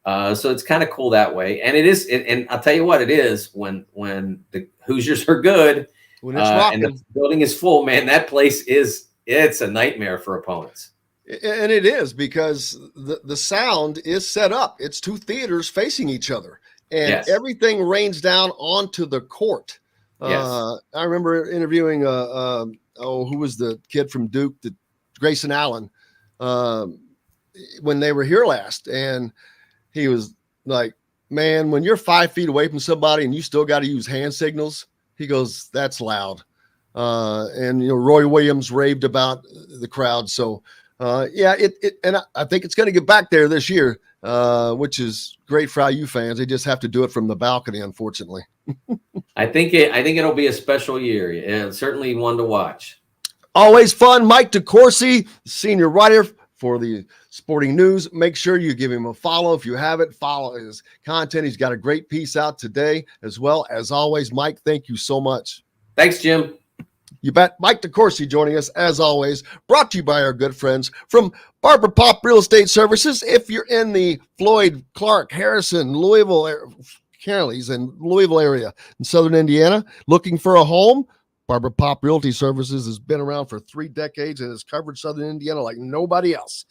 So it's kind of cool that way. And it is, and I'll tell you what it is when the Hoosiers are good, when it's rocking, and the building is full, man, that place it's a nightmare for opponents. And it is, because the sound is set up. It's two theaters facing each other, and everything rains down onto the court. I remember interviewing who was the kid from Duke, Grayson Allen, when they were here last, and he was like, "Man, when you're 5 feet away from somebody and you still got to use hand signals," he goes, "That's loud." And Roy Williams raved about the crowd. So and I think it's going to get back there this year, which is great for IU fans. They just have to do it from the balcony, unfortunately. I think it'll be a special year, and certainly one to watch. Always fun. Mike DeCourcy, senior writer for the Sporting News. Make sure you give him a follow. If you haven't, follow his content. He's got a great piece out today as well. As always, Mike, thank you so much. Thanks, Jim. You bet. Mike DeCourcy joining us, as always, brought to you by our good friends from Barbara Pop Real Estate Services. If you're in the Floyd, Clark, Harrison, Louisville, Carolies, and Louisville area in southern Indiana, looking for a home, Barbara Pop Realty Services has been around for 3 decades and has covered southern Indiana like nobody else.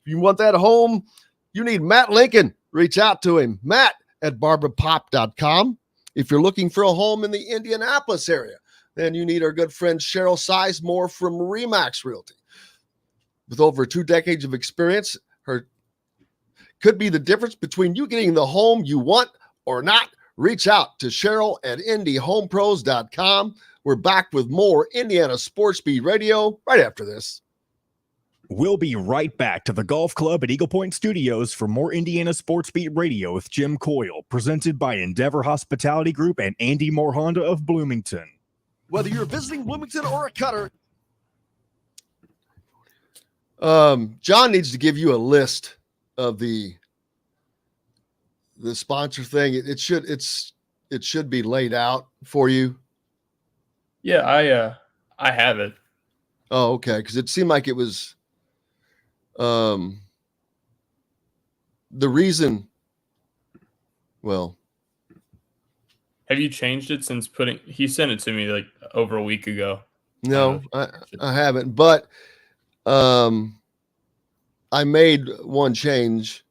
If you want that home, you need Matt Lincoln. Reach out to him, Matt at barbarapop.com. If you're looking for a home in the Indianapolis area, then you need our good friend Cheryl Sizemore from Remax Realty. With over 2 decades of experience, her could be the difference between you getting the home you want or not. Reach out to Cheryl at IndyHomePros.com. We're back with more Indiana Sports Beat Radio right after this. We'll be right back to the Golf Club at Eagle Point Studios for more Indiana Sports Beat Radio with Jim Coyle, presented by Endeavor Hospitality Group and Andy Moore Honda of Bloomington. Whether you're visiting Bloomington or a Cutter. John needs to give you a list of the sponsor thing. It should be laid out for you. Yeah, I have it. Oh, okay. Because it seemed like it was the reason. Well, have you changed it since he sent it to me like over a week ago? No, I haven't, but I made one change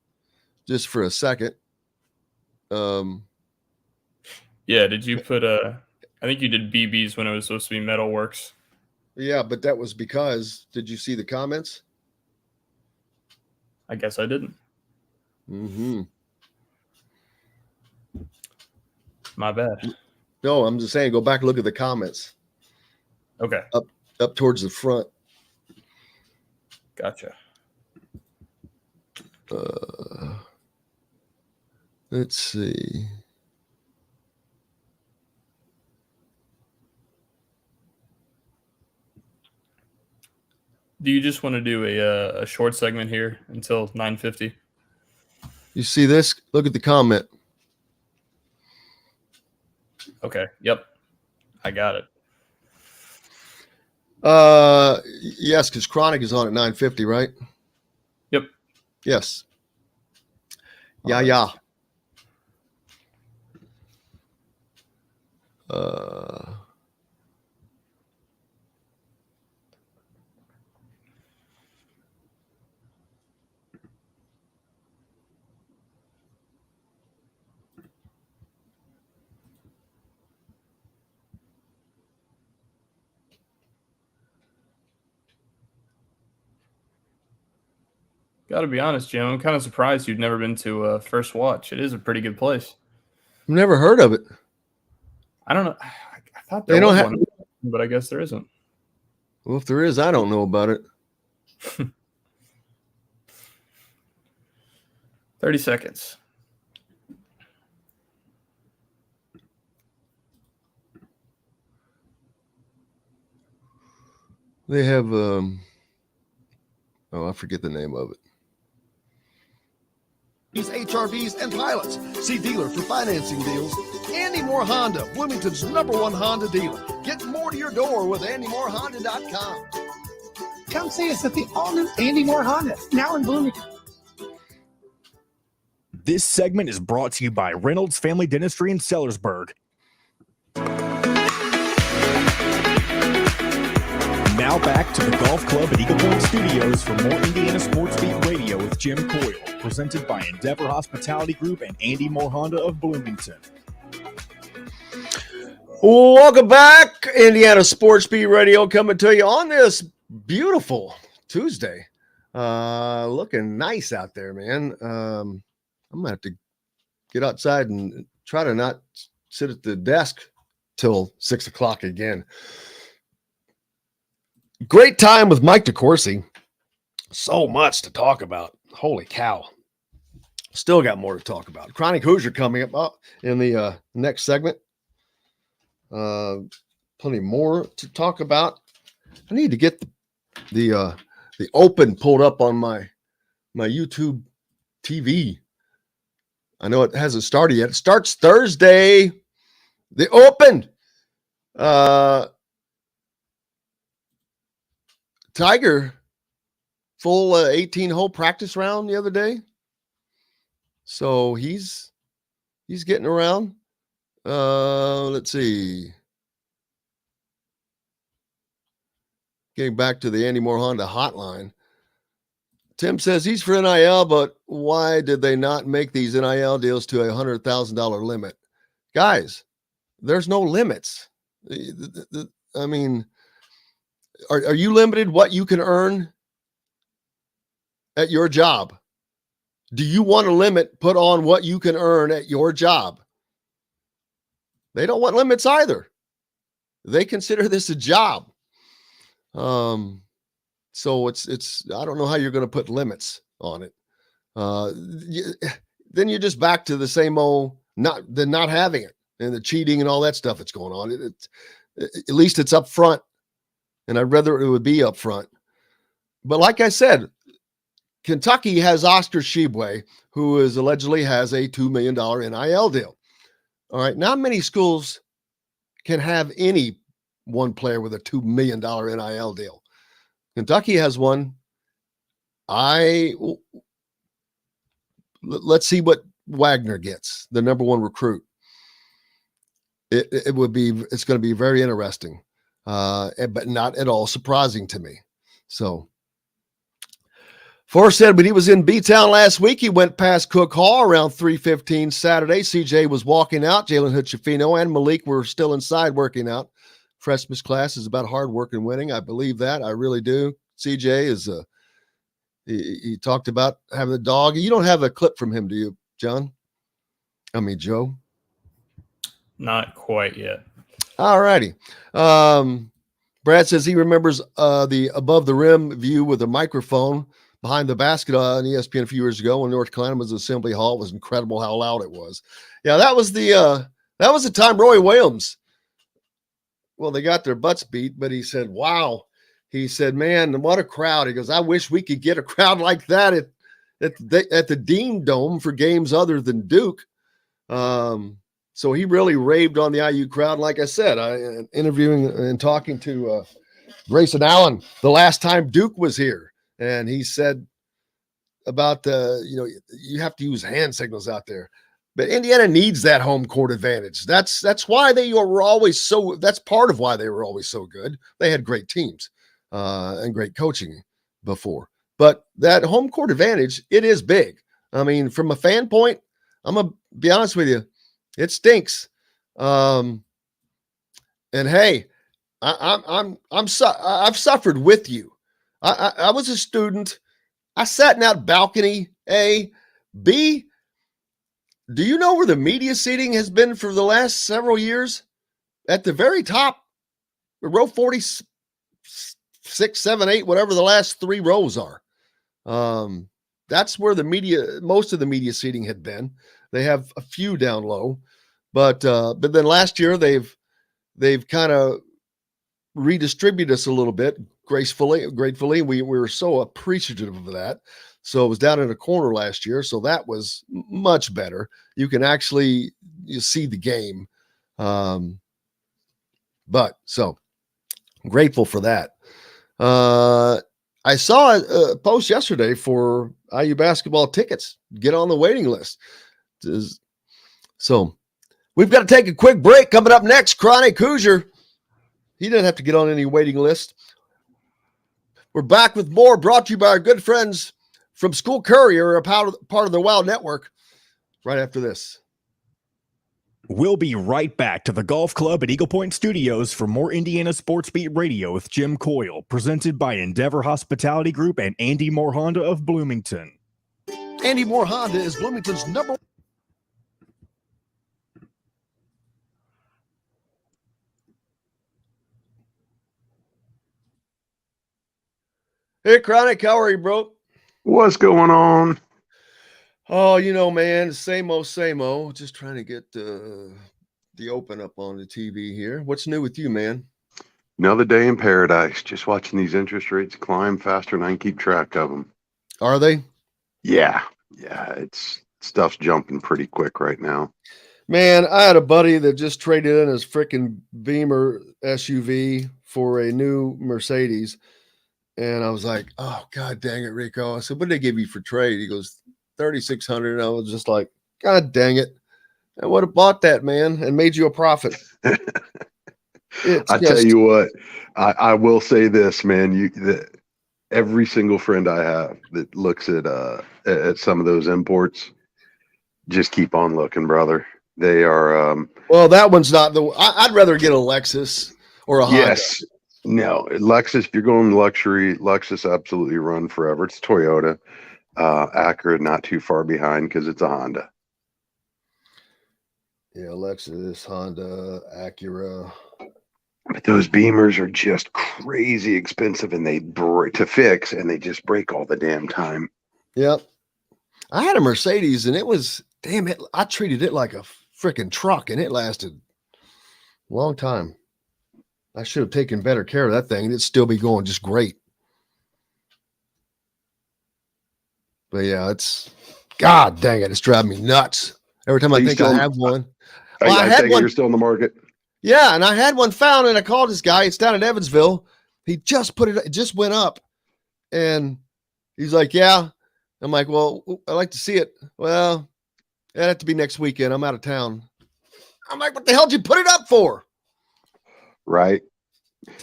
just for a second. Yeah, did you put I think you did BBs when it was supposed to be Metalworks. Yeah, but that was because, did you see the comments? I guess I didn't. Mm-hmm. My bad. No, I'm just saying, go back and look at the comments. Okay. Up towards the front. Gotcha. Let's see. Do you just want to do a short segment here until 9:50? You see this? Look at the comment. Okay. Yep. I got it. Yes, because Chronic is on at 9:50, right? Yep. Yes. Yeah. Got to be honest, Jim. I'm kind of surprised you've never been to First Watch. It is a pretty good place. I've never heard of it. I don't know. I thought there was one, but I guess there isn't. Well, if there is, I don't know about it. 30 seconds. They have, I forget the name of it. These HRVs and pilots. See dealer for financing deals. Andy Moore Honda, Bloomington's #1 Honda dealer. Get more to your door with AndyMooreHonda.com. Come see us at the all-new Andy Moore Honda, now in Bloomington. This segment is brought to you by Reynolds Family Dentistry in Sellersburg. Now Now back to the Golf Club at Eagle Point Studios for more Indiana Sports Beat Radio with Jim Coyle, presented by Endeavor Hospitality Group and Andy Moore Honda of Bloomington. Welcome back, Indiana Sports Beat Radio, coming to you on this beautiful Tuesday. Looking nice out there, man. I'm gonna have to get outside and try to not sit at the desk till 6 o'clock again. Great time with Mike DeCourcy. So much to talk about. Holy cow. Still got more to talk about. Chronic Hoosier coming up in the next segment. Plenty more to talk about. I need to get the Open pulled up on my YouTube TV. I know it hasn't started yet. It starts Thursday. The Open. Tiger, full 18-hole practice round the other day. So he's getting around. Let's see. Getting back to the Andy Moore Honda hotline. Tim says he's for NIL, but why did they not make these NIL deals to a $100,000 limit? Guys, there's no limits. I mean, are you limited what you can earn at your job? Do you want a limit put on what you can earn at your job? They don't want limits either. They consider this a job. So it's I don't know how you're going to put limits on it. Then you're just back to the same old not having it and the cheating and all that stuff that's going on. At least it's up front, and I'd rather it would be up front. But like I said, Kentucky has Oscar Tshiebwe, who allegedly has a $2 million NIL deal. All right, not many schools can have any one player with a $2 million NIL deal. Kentucky has one. Let's see what Wagner gets, the number one recruit. It's going to be very interesting, but not at all surprising to me. So, Forrest said when he was in B-Town last week, he went past Cook Hall around 3:15 Saturday. CJ was walking out. Jalen Hutchifino and Malik were still inside working out. Freshman class is about hard work and winning. I believe that. I really do. CJ is he talked about having a dog. You don't have a clip from him, do you, John? I mean, Joe? Not quite yet. All righty. Brad says he remembers the above the rim view with a microphone behind the basket on ESPN a few years ago when North Carolina was Assembly Hall. It was incredible how loud it was. Yeah, that was the time Roy Williams. Well, they got their butts beat, but he said, wow. He said, man, what a crowd. He goes, I wish we could get a crowd like that at the Dean Dome for games other than Duke. So he really raved on the IU crowd. Like I said, interviewing and talking to Grayson Allen the last time Duke was here. And he said about you have to use hand signals out there. But Indiana needs that home court advantage. That's why they were always so. That's part of why they were always so good. They had great teams and great coaching before. But that home court advantage, it is big. I mean, from a fan point, I'm gonna be honest with you, it stinks. And hey, I've suffered with you. I was a student. I sat in that balcony. A, B. Do you know where the media seating has been for the last several years? At the very top, row 46, 7, 8, whatever the last three rows are. That's where most of the media seating had been. They have a few down low, but then last year they've kind of redistributed us a little bit gratefully. We were so appreciative of that. So it was down in a corner last year. So that was much better. You can actually see the game. But so I'm grateful for that. I saw a post yesterday for IU basketball tickets. Get on the waiting list. So we've got to take a quick break. Coming up next, Chronic Hoosier. He didn't have to get on any waiting list. We're back with more, brought to you by our good friends from School Courier, a part of the Wild Network, right after this. We'll be right back to the Golf Club at Eagle Point Studios for more Indiana Sports Beat Radio with Jim Coyle, presented by Endeavor Hospitality Group and Andy Moore Honda of Bloomington. Andy Moore Honda is Bloomington's number. Hey, Chronic, how are you, bro? What's going on? Oh, man, same old. Just trying to get the Open up on the TV here. What's new with you, man? Another day in paradise. Just watching these interest rates climb faster than I can keep track of them. Are they? Yeah. Stuff's jumping pretty quick right now. Man, I had a buddy that just traded in his freaking Beamer SUV for a new Mercedes. And I was like, oh, God dang it, Rico. I said, what did they give you for trade? He goes, $3,600. And I was just like, God dang it. I would have bought that, man, and made you a profit. Tell you what, I will say this, man. Every single friend I have that looks at some of those imports, just keep on looking, brother. They are. Well, that one's not the. I'd rather get a Lexus or a Honda. Yes. No, Lexus, if you're going luxury, Lexus absolutely run forever. It's Toyota. Acura not too far behind because it's a Honda. Yeah, Lexus, Honda, Acura. But those Beamers are just crazy expensive, and they break to fix, and they just break all the damn time. Yep. I had a Mercedes, and it was, damn it, I treated it like a freaking truck, and it lasted a long time. I should have taken better care of that thing. It'd still be going just great. But yeah, God dang it, it's driving me nuts. Every time I think I have one. Well, I had one. You're still in the market. Yeah, and I had one found, and I called this guy. It's down in Evansville. He just it just went up. And he's like, yeah. I'm like, well, I'd like to see it. Well, it'd have to be next weekend. I'm out of town. I'm like, what the hell did you put it up for? Right.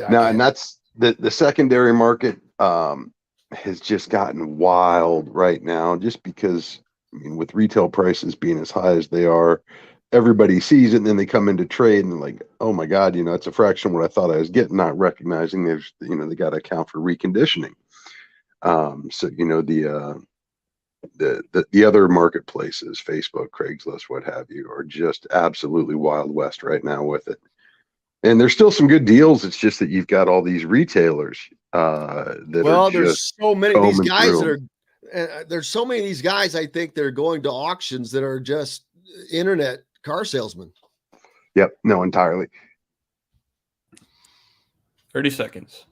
No, and that's the secondary market has just gotten wild right now, just because, I mean, with retail prices being as high as they are, everybody sees it, and then they come into trade and they're like, oh my God, it's a fraction of what I thought I was getting, not recognizing they got to account for reconditioning. So, the other marketplaces, Facebook, Craigslist, what have you, are just absolutely Wild West right now with it. And there's still some good deals. It's just that you've got all these retailers there's so many of these guys there's so many of these guys, I think they're going to auctions that are just internet car salesmen. Yep. No, entirely. 30 seconds.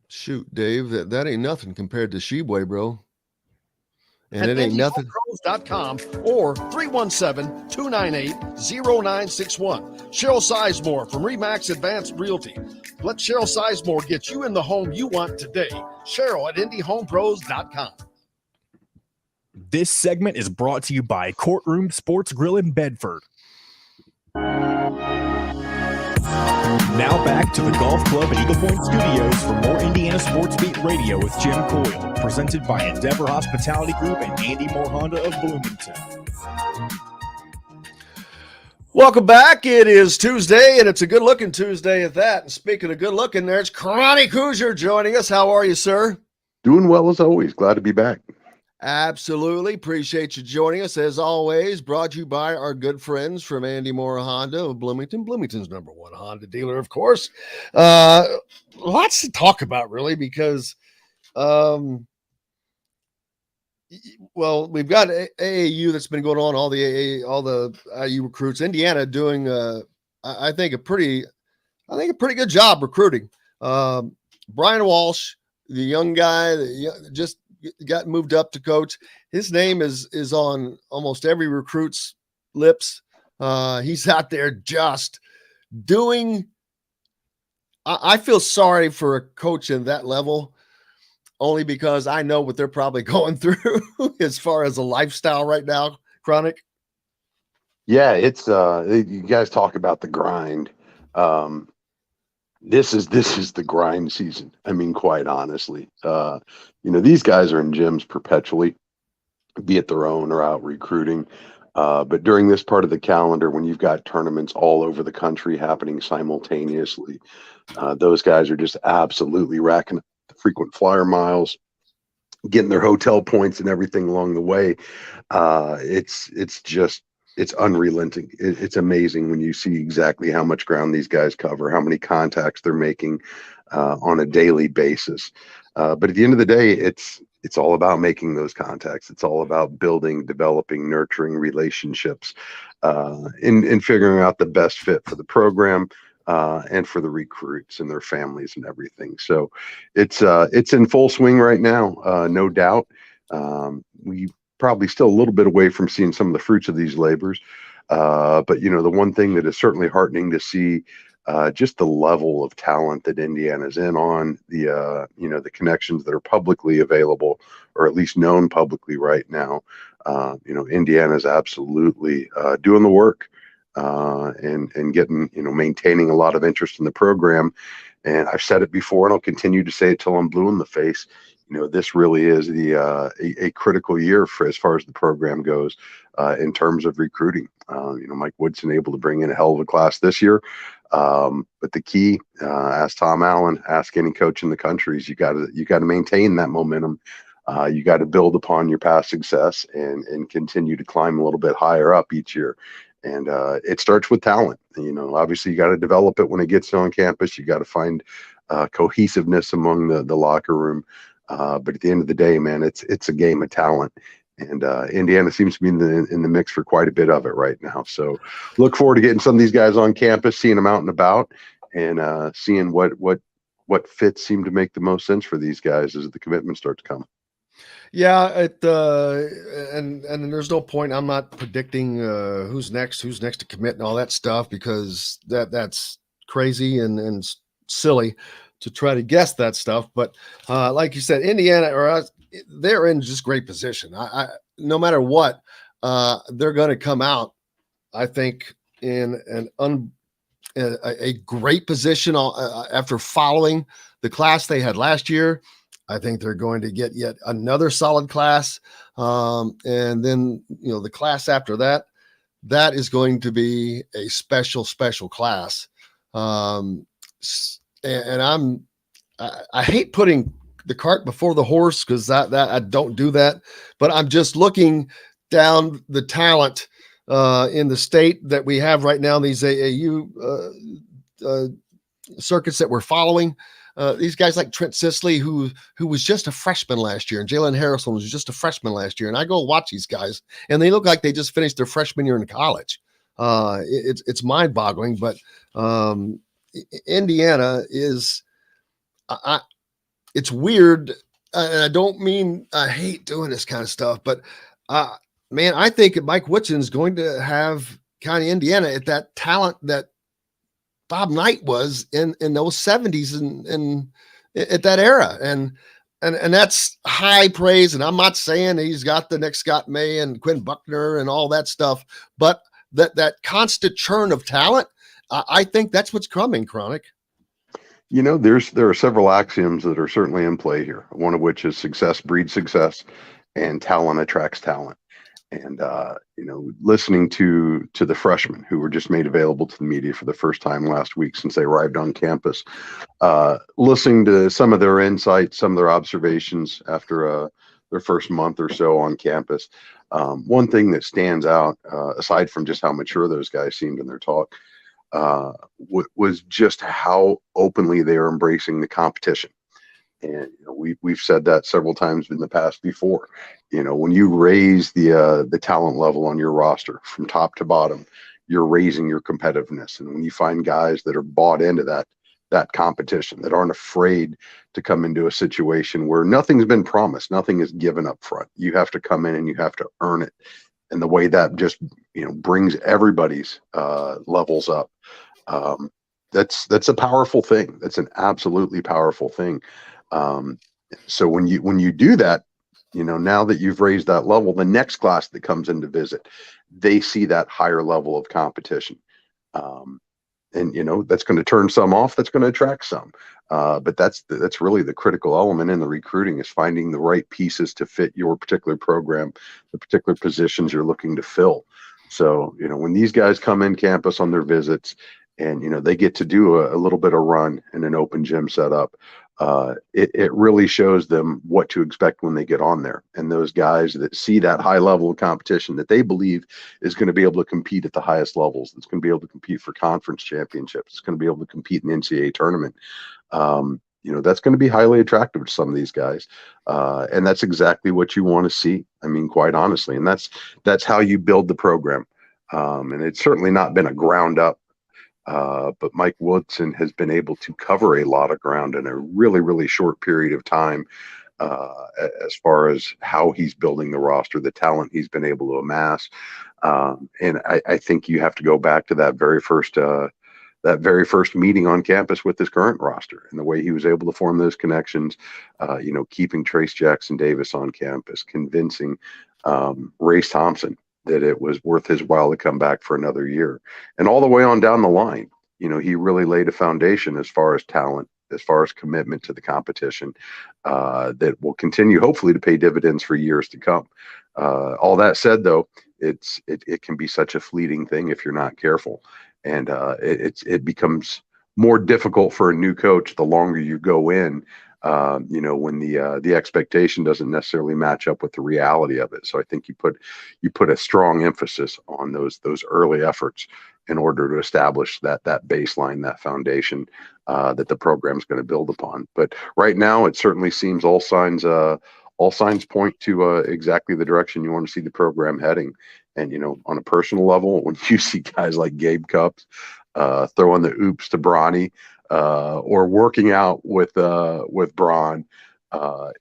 Shoot, Dave, that ain't nothing compared to Sheboy, bro. And it ain't nothing. Pros.com or 317-298-0961. Cheryl Sizemore from Remax Advanced Realty. Let Cheryl Sizemore get you in the home you want today. Cheryl at IndyHomePros.com. This segment is brought to you by Courtroom Sports Grill in Bedford. Now back to the Golf Club at Eagle Point Studios for more Indiana Sports Beat Radio with Jim Coyle, presented by Endeavor Hospitality Group and Andy Moore Honda of Bloomington. Welcome back. It is Tuesday, and it's a good-looking Tuesday at that. And speaking of good-looking, there's Chronic Hoosier joining us. How are you, sir? Doing well as always. Glad to be back. Absolutely. Appreciate you joining us. As always, brought to you by our good friends from Andy Moore Honda of Bloomington. Bloomington's #1 Honda dealer, of course. Lots to talk about, really, because, we've got AAU that's been going on, all the IU recruits. Indiana doing, I think a pretty good job recruiting. Brian Walsh, the young guy that just got moved up to coach. His name is on almost every recruit's lips. He's out there just doing. I feel sorry for a coach in that level, only because I know what they're probably going through as far as a lifestyle right now, Chronic? Yeah, it's you guys talk about the grind. This is the grind season. I mean, quite honestly, these guys are in gyms perpetually, be it their own or out recruiting. But during this part of the calendar, when you've got tournaments all over the country happening simultaneously, those guys are just absolutely racking up the frequent flyer miles, getting their hotel points and everything along the way. It's unrelenting. It's amazing when you see exactly how much ground these guys cover, how many contacts they're making on a daily basis. But at the end of the day, it's all about making those contacts. It's all about building, developing, nurturing relationships, and figuring out the best fit for the program and for the recruits and their families and everything. So it's in full swing right now, no doubt. We probably still a little bit away from seeing some of the fruits of these labors. But the one thing that is certainly heartening to see, just the level of talent that Indiana's in on, the connections that are publicly available, or at least known publicly right now. Indiana's absolutely doing the work and getting, maintaining a lot of interest in the program. And I've said it before, and I'll continue to say it till I'm blue in the face. This really is a critical year for as far as the program goes in terms of recruiting. Mike Woodson able to bring in a hell of a class this year. But the key, ask Tom Allen, ask any coach in the country, is you got to maintain that momentum. You got to build upon your past success and continue to climb a little bit higher up each year. And it starts with talent. Obviously you got to develop it when it gets on campus. You got to find cohesiveness among the locker room. But at the end of the day, man, it's a game of talent, and Indiana seems to be in the mix for quite a bit of it right now. So look forward to getting some of these guys on campus, seeing them out and about, and seeing what fits seem to make the most sense for these guys as the commitments start to come. Yeah, and there's no point. I'm not predicting who's next to commit and all that stuff, because that's crazy and silly to try to guess that stuff. But like you said, Indiana, they're in just great position. I no matter what, they're going to come out, I think, in a great position after following the class they had last year. I think they're going to get yet another solid class. And then, the class after that is going to be a special class. And I hate putting the cart before the horse, because that I don't do that, but I'm just looking down the talent in the state that we have right now, these AAU circuits that we're following. These guys like Trent Sisley, who was just a freshman last year, and Jalen Harrison was just a freshman last year. And I go watch these guys, and they look like they just finished their freshman year in college. It's mind-boggling, but Indiana is. It's weird, and I don't mean I hate doing this kind of stuff, but man, I think Mike Woodson is going to have County Indiana at that talent that Bob Knight was in those 70s and at that era, and that's high praise. And I'm not saying he's got the next Scott May and Quinn Buckner and all that stuff, but that constant churn of talent, I think that's what's coming, Chronic. There are several axioms that are certainly in play here, one of which is success breeds success and talent attracts talent. And, listening to the freshmen who were just made available to the media for the first time last week since they arrived on campus, listening to some of their insights, some of their observations after their first month or so on campus. One thing that stands out, aside from just how mature those guys seemed in their talk, was just how openly they are embracing the competition. And we've said that several times in the past before. When you raise the talent level on your roster from top to bottom, you're raising your competitiveness. And when you find guys that are bought into that competition, that aren't afraid to come into a situation where nothing's been promised, nothing is given up front, you have to come in and you have to earn it. And the way that just brings everybody's levels up, that's a powerful thing. That's an absolutely powerful thing. So when you do that, Now that you've raised that level, the next class that comes in to visit, they see that higher level of competition. And that's going to turn some off, that's going to attract some. But that's really the critical element in the recruiting, is finding the right pieces to fit your particular program, the particular positions you're looking to fill. So when these guys come in campus on their visits, and they get to do a little bit of run in an open gym setup, it really shows them what to expect when they get on there. And those guys that see that high level of competition that they believe is going to be able to compete at the highest levels, that's going to be able to compete for conference championships, it's going to be able to compete in the NCAA tournament, that's going to be highly attractive to some of these guys. And that's exactly what you want to see. I mean, quite honestly, and that's how you build the program. And it's certainly not been a ground up. But Mike Woodson has been able to cover a lot of ground in a really, really short period of time, as far as how he's building the roster, the talent he's been able to amass. And I think you have to go back to that very first meeting on campus with his current roster, and the way he was able to form those connections, keeping Trace Jackson Davis on campus, convincing Race Thompson that it was worth his while to come back for another year, and all the way on down the line. He really laid a foundation as far as talent, as far as commitment to the competition, that will continue hopefully to pay dividends for years to come. All that said, though, it can be such a fleeting thing if you're not careful, and it becomes more difficult for a new coach the longer you go in. When the expectation doesn't necessarily match up with the reality of it. So I think you put a strong emphasis on those early efforts in order to establish that baseline, that foundation, that the program is going to build upon. But right now, it certainly seems all signs point to exactly the direction you want to see the program heading. And on a personal level, when you see guys like Gabe Cups throwing the oops to Bronny, or working out with Braun,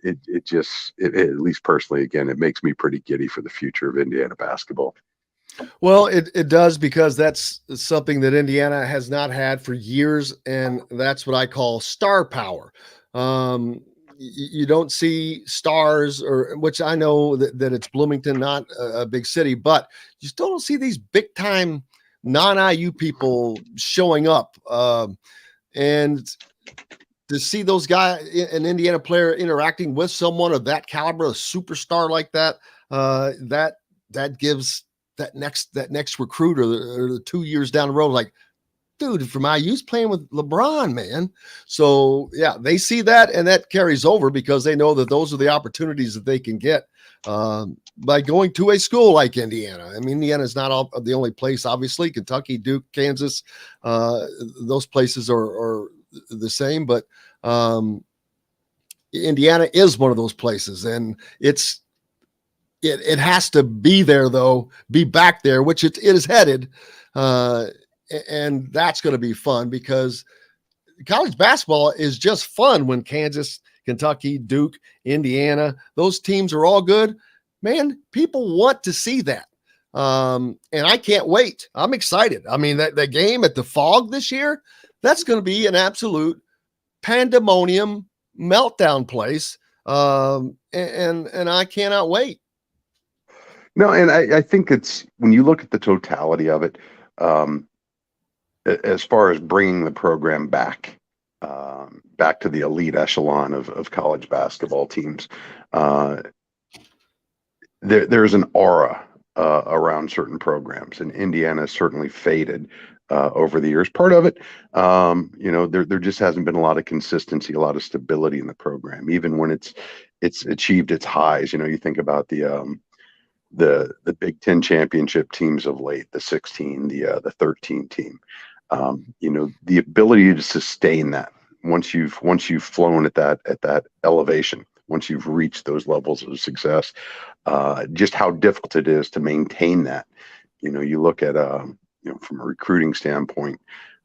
it just, at least personally, again, it makes me pretty giddy for the future of Indiana basketball. Well, it does, because that's something that Indiana has not had for years, and that's what I call star power. You don't see stars, or which I know that it's Bloomington, not a big city, but you still don't see these big time non-IU people showing up. And to see those guys, an Indiana player interacting with someone of that caliber, a superstar like that, that gives that next recruit or the 2 years down the road, like, dude from IU's playing with LeBron, man. So yeah, they see that, and that carries over because they know that those are the opportunities that they can get by going to a school like Indiana. I mean, Indiana is not the only place, obviously. Kentucky, Duke, Kansas, those places are the same, but Indiana is one of those places, and it has to be there, though, be back there, which it is headed. And that's going to be fun, because college basketball is just fun when Kansas, Kentucky, Duke, Indiana, those teams are all good. Man, people want to see that. And I can't wait. I'm excited. I mean, that game at the Fog this year, that's going to be an absolute pandemonium meltdown place. And I cannot wait. No, and I think it's, when you look at the totality of it, as far as bringing the program back to the elite echelon of college basketball teams, there's an aura around certain programs, and Indiana has certainly faded over the years. Part of it, there just hasn't been a lot of consistency, a lot of stability in the program, even when it's achieved its highs. You think about the Big Ten championship teams of late, the 16, the 13 team. The ability to sustain that once you've flown at that elevation, once you've reached those levels of success, just how difficult it is to maintain that. You look at from a recruiting standpoint,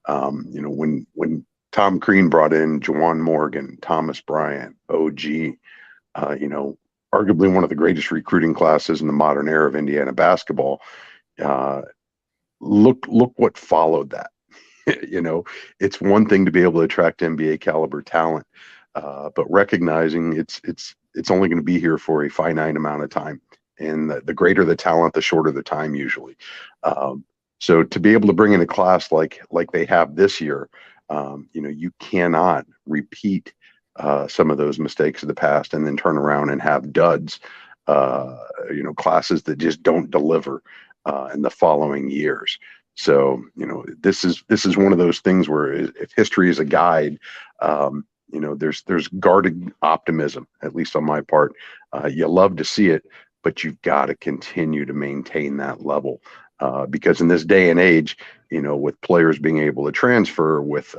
when Tom Crean brought in Juwan Morgan, Thomas Bryant, OG, arguably one of the greatest recruiting classes in the modern era of Indiana basketball. Look what followed that. It's one thing to be able to attract NBA caliber talent, but recognizing it's it's only going to be here for a finite amount of time. And the greater the talent, the shorter the time usually. So to be able to bring in a class like they have this year, you cannot repeat some of those mistakes of the past and then turn around and have duds, classes that just don't deliver in the following years. So, this is one of those things where if history is a guide, there's guarded optimism, at least on my part. You love to see it, but you've got to continue to maintain that level. Because in this day and age, with players being able to transfer with,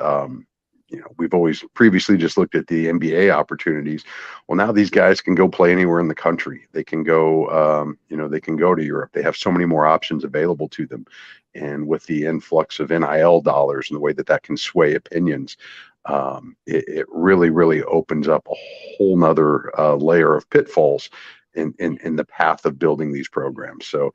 we've always previously just looked at the NBA opportunities. Well, now these guys can go play anywhere in the country. They can go, they can go to Europe. They have so many more options available to them. And with the influx of NIL dollars and the way that can sway opinions, it really, really opens up a whole nother layer of pitfalls in the path of building these programs. So,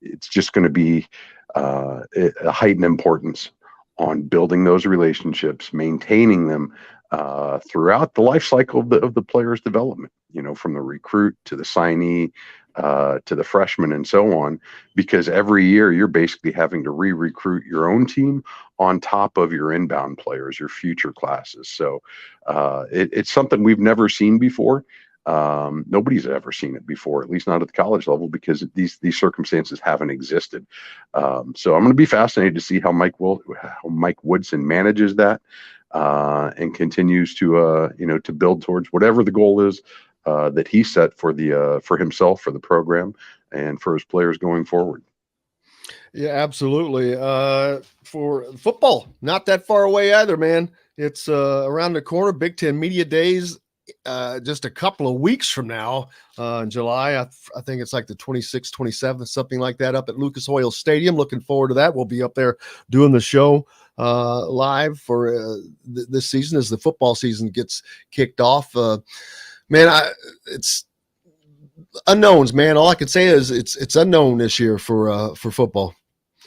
it's just going to be a heightened importance on building those relationships, maintaining them throughout the life cycle of the player's development, from the recruit to the signee to the freshman and so on, because every year you're basically having to re-recruit your own team on top of your inbound players, your future classes. So it's something we've never seen before. Nobody's ever seen it before, at least not at the college level, because these circumstances haven't existed. So I'm going to be fascinated to see how Mike Woodson manages that and continues to to build towards whatever the goal is that he set for himself, for the program, and for his players going forward. Yeah, absolutely. For football, not that far away either, man. It's around the corner. Big Ten Media Days. Just a couple of weeks from now, in July, I think it's like the 26th, 27th, something like that, up at Lucas Oil Stadium. Looking forward to that. We'll be up there doing the show live for this season as the football season gets kicked off. It's unknowns, man. All I could say is it's unknown this year for football.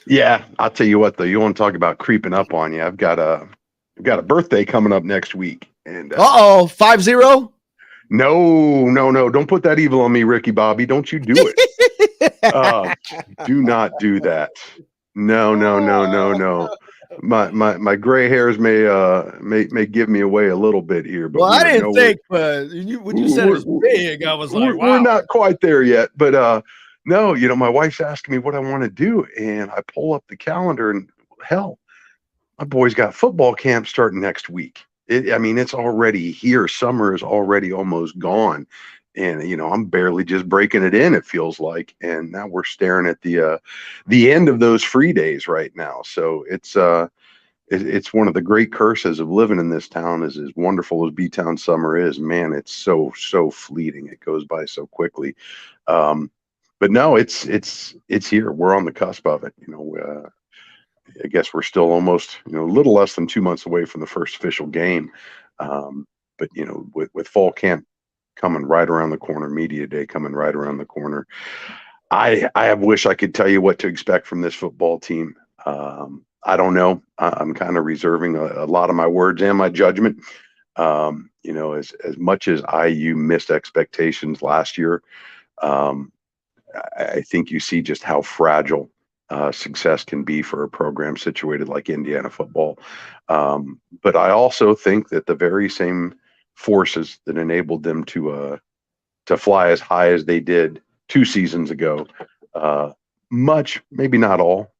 Yeah, I'll tell you what, though, you want to talk about creeping up on you. I've got a birthday coming up next week. And 5-0? No. Don't put that evil on me, Ricky Bobby. Don't you do it. Do not do that. No. My gray hairs may give me away a little bit here. But I didn't think, but when you said it's big, I was like, wow. We're not quite there yet. But no, my wife's asking me what I want to do. And I pull up the calendar and hell, my boy's got football camp starting next week. It's already here. Summer is already almost gone. And, I'm barely just breaking it in, it feels like. And now we're staring at the end of those free days right now. So it's one of the great curses of living in this town. As wonderful as B-Town summer is, man, it's so fleeting. It goes by so quickly. But no, it's here. We're on the cusp of it. I guess we're still almost, a little less than 2 months away from the first official game. But, with fall camp coming right around the corner, media day coming right around the corner, I wish I could tell you what to expect from this football team. I don't know. I'm kind of reserving a lot of my words and my judgment. As much as IU missed expectations last year, I think you see just how fragile success can be for a program situated like Indiana football. But I also think that the very same forces that enabled them to fly as high as they did 2 seasons ago, much, maybe not all,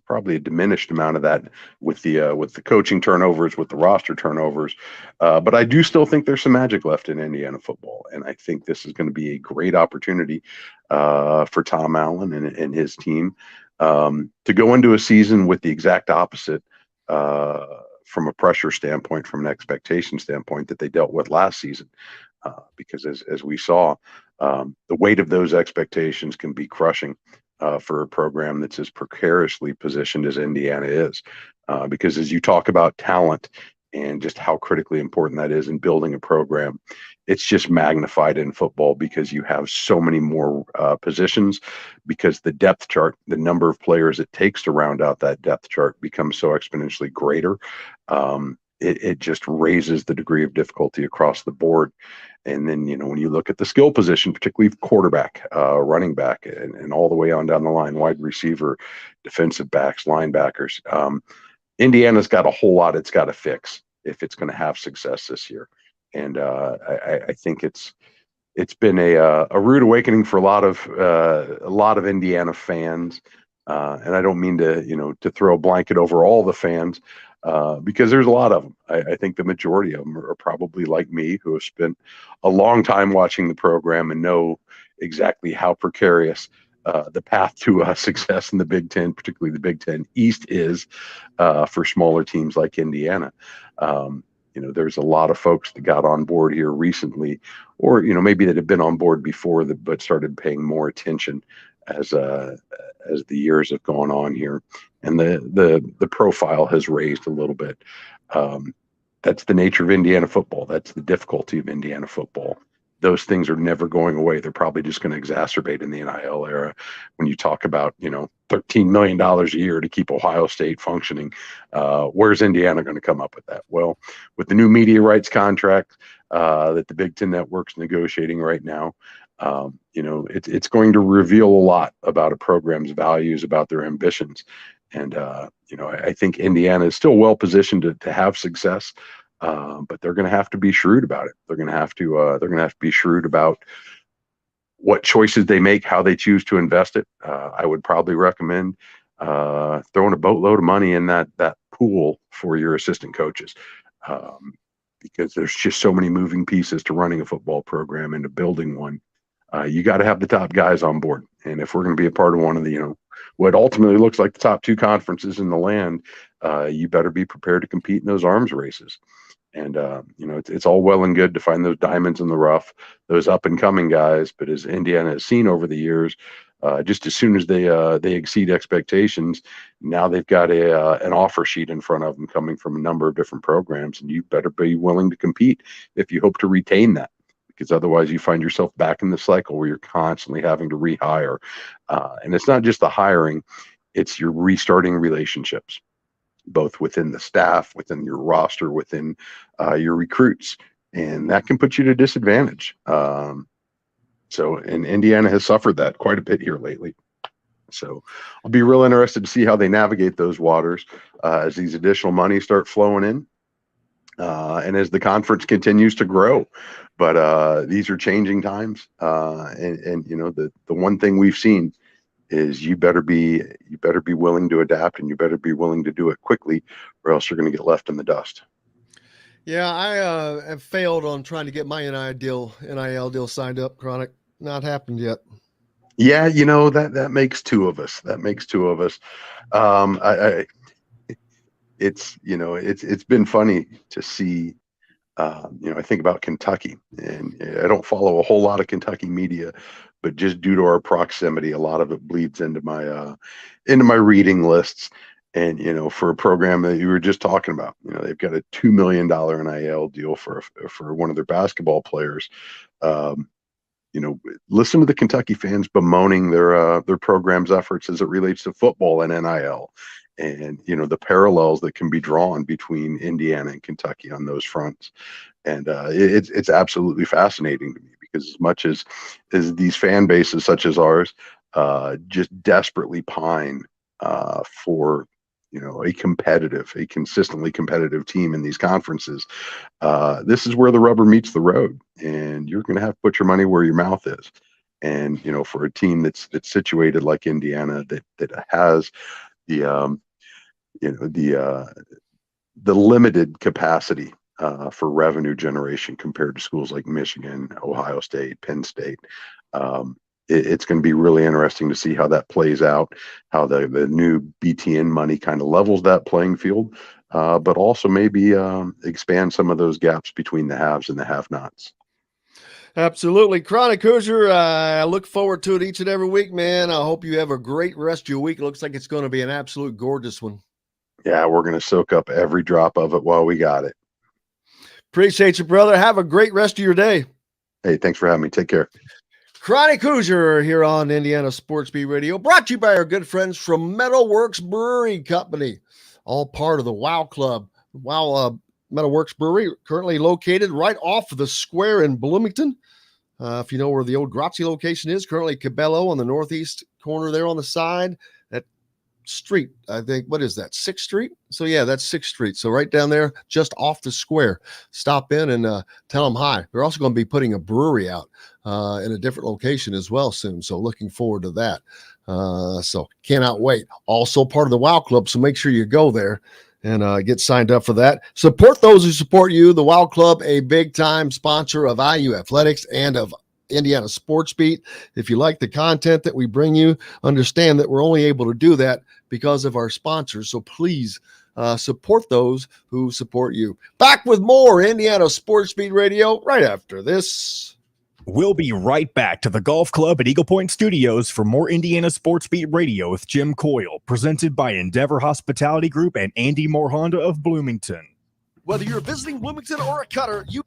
probably a diminished amount of that with the coaching turnovers, with the roster turnovers. But I do still think there's some magic left in Indiana football. And I think this is going to be a great opportunity for Tom Allen and his team to go into a season with the exact opposite from a pressure standpoint, from an expectation standpoint, that they dealt with last season. Because as we saw, the weight of those expectations can be crushing for a program that's as precariously positioned as Indiana is. Because as you talk about talent and just how critically important that is in building a program, it's just magnified in football because you have so many more positions, because the depth chart, the number of players it takes to round out that depth chart, becomes so exponentially greater. it just raises the degree of difficulty across the board. And then, when you look at the skill position, particularly quarterback, running back, and all the way on down the line, wide receiver, defensive backs, linebackers, Indiana's got a whole lot it's got to fix if it's going to have success this year. And I think it's been a rude awakening for a lot of Indiana fans. And I don't mean to throw a blanket over all the fans, because there's a lot of them. I think the majority of them are probably like me, who have spent a long time watching the program and know exactly how precarious the path to success in the Big Ten, particularly the Big Ten East, is for smaller teams like Indiana. There's a lot of folks that got on board here recently, or maybe that had been on board before, but started paying more attention as the years have gone on here, and the profile has raised a little bit. That's the nature of Indiana football. That's the difficulty of Indiana football. Those things are never going away. They're probably just going to exacerbate in the NIL era. When you talk about, $13 million a year to keep Ohio State functioning, where's Indiana going to come up with that? Well, with the new media rights contract that the Big Ten Network's negotiating right now, it's going to reveal a lot about a program's values, about their ambitions. And, I think Indiana is still well positioned to have success. But they're going to have to be shrewd about it. They're going to have to be shrewd about what choices they make, how they choose to invest it. I would probably recommend throwing a boatload of money in that pool for your assistant coaches, because there's just so many moving pieces to running a football program and to building one. You got to have the top guys on board, and if we're going to be a part of one of the what ultimately looks like the top two conferences in the land, you better be prepared to compete in those arms races. And, it's all well and good to find those diamonds in the rough, those up and coming guys. But as Indiana has seen over the years, just as soon as they exceed expectations, now they've got an offer sheet in front of them coming from a number of different programs. And you better be willing to compete if you hope to retain that, because otherwise you find yourself back in the cycle where you're constantly having to rehire. And it's not just the hiring, it's you're restarting relationships, both within the staff, within your roster, within your recruits, and that can put you to disadvantage. And Indiana has suffered that quite a bit here lately. So I'll be real interested to see how they navigate those waters as these additional money start flowing in, and as the conference continues to grow. But these are changing times, and the one thing we've seen is you better be willing to adapt, and you better be willing to do it quickly, or else you're going to get left in the dust. Yeah, I have failed on trying to get my NIL deal signed up, Chronic. Not happened yet. Yeah, that makes two of us. It's been funny to see. I think about Kentucky, and I don't follow a whole lot of Kentucky media, but just due to our proximity, a lot of it bleeds into my reading lists. And for a program that you were just talking about, they've got a $2 million NIL deal for one of their basketball players. Listen to the Kentucky fans bemoaning their program's efforts as it relates to football and NIL, and the parallels that can be drawn between Indiana and Kentucky on those fronts. And it's absolutely fascinating to me, because as much as these fan bases such as ours just desperately pine for a consistently competitive team in these conferences, this is where the rubber meets the road, and you're going to have to put your money where your mouth is. And for a team that's situated like Indiana, that has the limited capacity for revenue generation compared to schools like Michigan, Ohio State, Penn State. It's going to be really interesting to see how that plays out, how the new BTN money kind of levels that playing field, but also maybe expand some of those gaps between the haves and the have-nots. Absolutely. Chronic Hoosier, I look forward to it each and every week, man. I hope you have a great rest of your week. It looks like it's going to be an absolute gorgeous one. Yeah, we're going to soak up every drop of it while we got it. Appreciate you, brother. Have a great rest of your day. Hey, thanks for having me. Take care. Chronic Hoosier here on Indiana Sports Beat Radio, brought to you by our good friends from Metalworks Brewing Company, all part of the WOW Club. WOW Metalworks Brewery, currently located right off of the square in Bloomington. If you know where the old Grazi location is, currently Cabello on the northeast corner there on the side. That street, I think, what is that, 6th Street? So yeah, that's 6th Street. So right down there, just off the square. Stop in and tell them hi. They're also going to be putting a brewery out in a different location as well soon. So looking forward to that. So cannot wait. Also part of the WOW Club, so make sure you go there and get signed up for that. Support those who support you. The WOW Club, a big-time sponsor of IU Athletics and of Indiana Sports Beat. If you like the content that we bring you, understand that we're only able to do that because of our sponsors. So please support those who support you. Back with more Indiana Sports Beat Radio right after this. We'll be right back to the Golf Club at Eagle Point Studios for more Indiana Sports Beat Radio with Jim Coyle, presented by Endeavor Hospitality Group and Andy Moore Honda of Bloomington. Whether you're visiting Bloomington or a cutter, you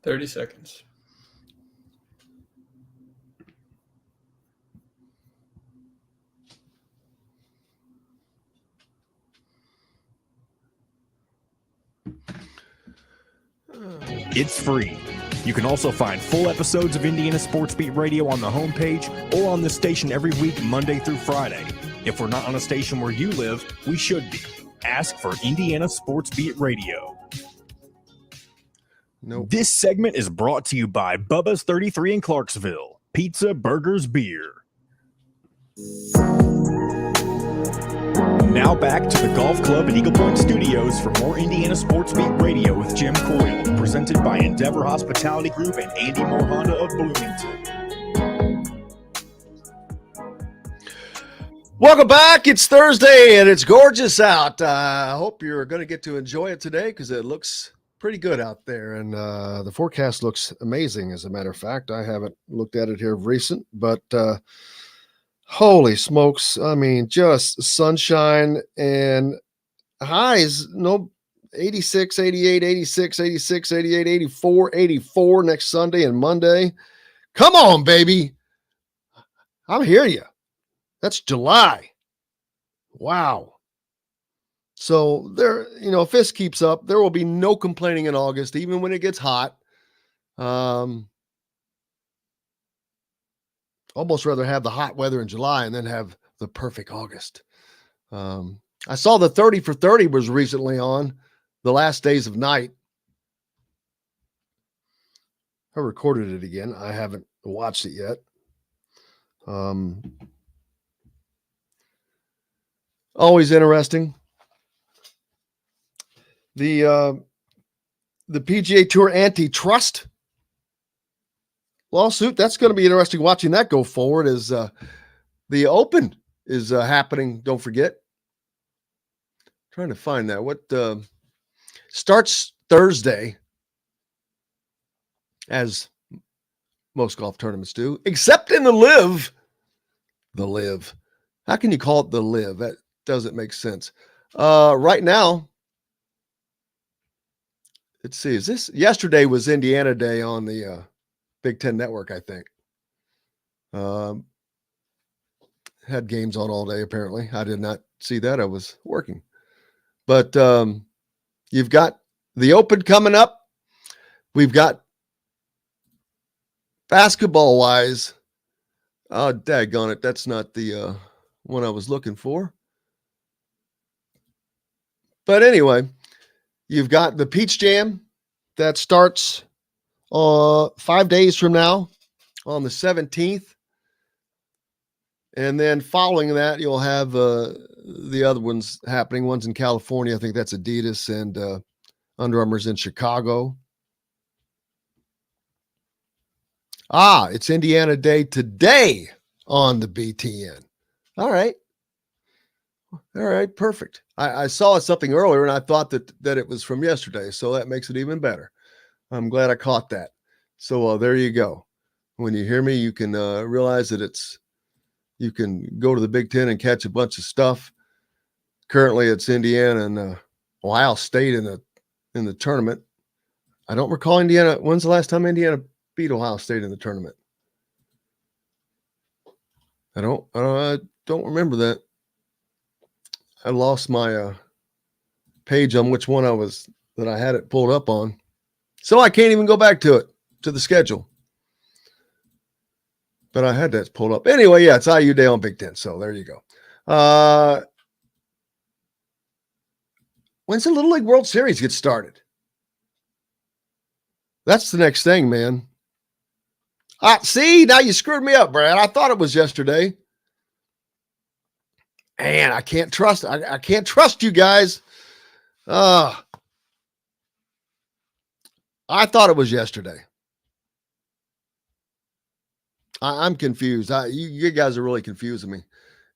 $30 seconds. It's free. You can also find full episodes of Indiana Sports Beat Radio on the homepage or on the station every week, Monday through Friday. If we're not on a station where you live, we should be. Ask for Indiana Sports Beat Radio. Nope. This segment is brought to you by Bubba's 33 in Clarksville. Pizza, burgers, beer. Now back to the Golf Club at Eagle Point Studios for more Indiana Sports Beat Radio with Jim Coyle, presented by Endeavor Hospitality Group and Andy Moore Honda of Bloomington. Welcome back. It's Thursday and it's gorgeous out. I hope you're going to get to enjoy it today because it looks pretty good out there. And the forecast looks amazing, as a matter of fact. I haven't looked at it here recent, but Holy smokes. I mean, just sunshine and highs, no 86, 88, 86, 86, 88, 84, 84 next Sunday and Monday. Come on, baby. I'm hear you. That's July. Wow. So there, if this keeps up, there will be no complaining in August, even when it gets hot. Almost rather have the hot weather in July and then have the perfect August. I saw the 30 for 30 was recently on the last days of night. I recorded it again. I haven't watched it yet. Always interesting. The PGA Tour antitrust lawsuit, that's going to be interesting watching that go forward as the Open is happening. Don't forget. Trying to find that. What starts Thursday, as most golf tournaments do, except in the Live. The Live. How can you call it the Live? That doesn't make sense. Right now, let's see. Yesterday was Indiana Day on the Big Ten Network, I think. Had games on all day, apparently. I did not see that. I was working. But you've got the Open coming up. We've got basketball-wise. Oh, daggone it. That's not the one I was looking for. But anyway, you've got the Peach Jam that starts 5 days from now on the 17th. And then following that, you'll have the other ones happening. One's in California. I think that's Adidas, and Under Armour's in Chicago. It's Indiana Day today on the BTN. All right, perfect. I saw something earlier, and I thought that it was from yesterday, so that makes it even better. I'm glad I caught that. So there you go. When you hear me, you can realize that you can go to the Big Ten and catch a bunch of stuff. Currently, it's Indiana and Ohio State in the tournament. I don't recall Indiana. When's the last time Indiana beat Ohio State in the tournament? I don't remember that. I lost my page on which one that I had it pulled up on. So I can't even go back to the schedule. But I had that pulled up. Anyway, yeah, it's IU Day on Big Ten. So there you go. When's the Little League World Series get started? That's the next thing, man. See, now you screwed me up, Brad. I thought it was yesterday. Man, I can't trust you guys. I thought it was yesterday. I'm confused. You guys are really confusing me.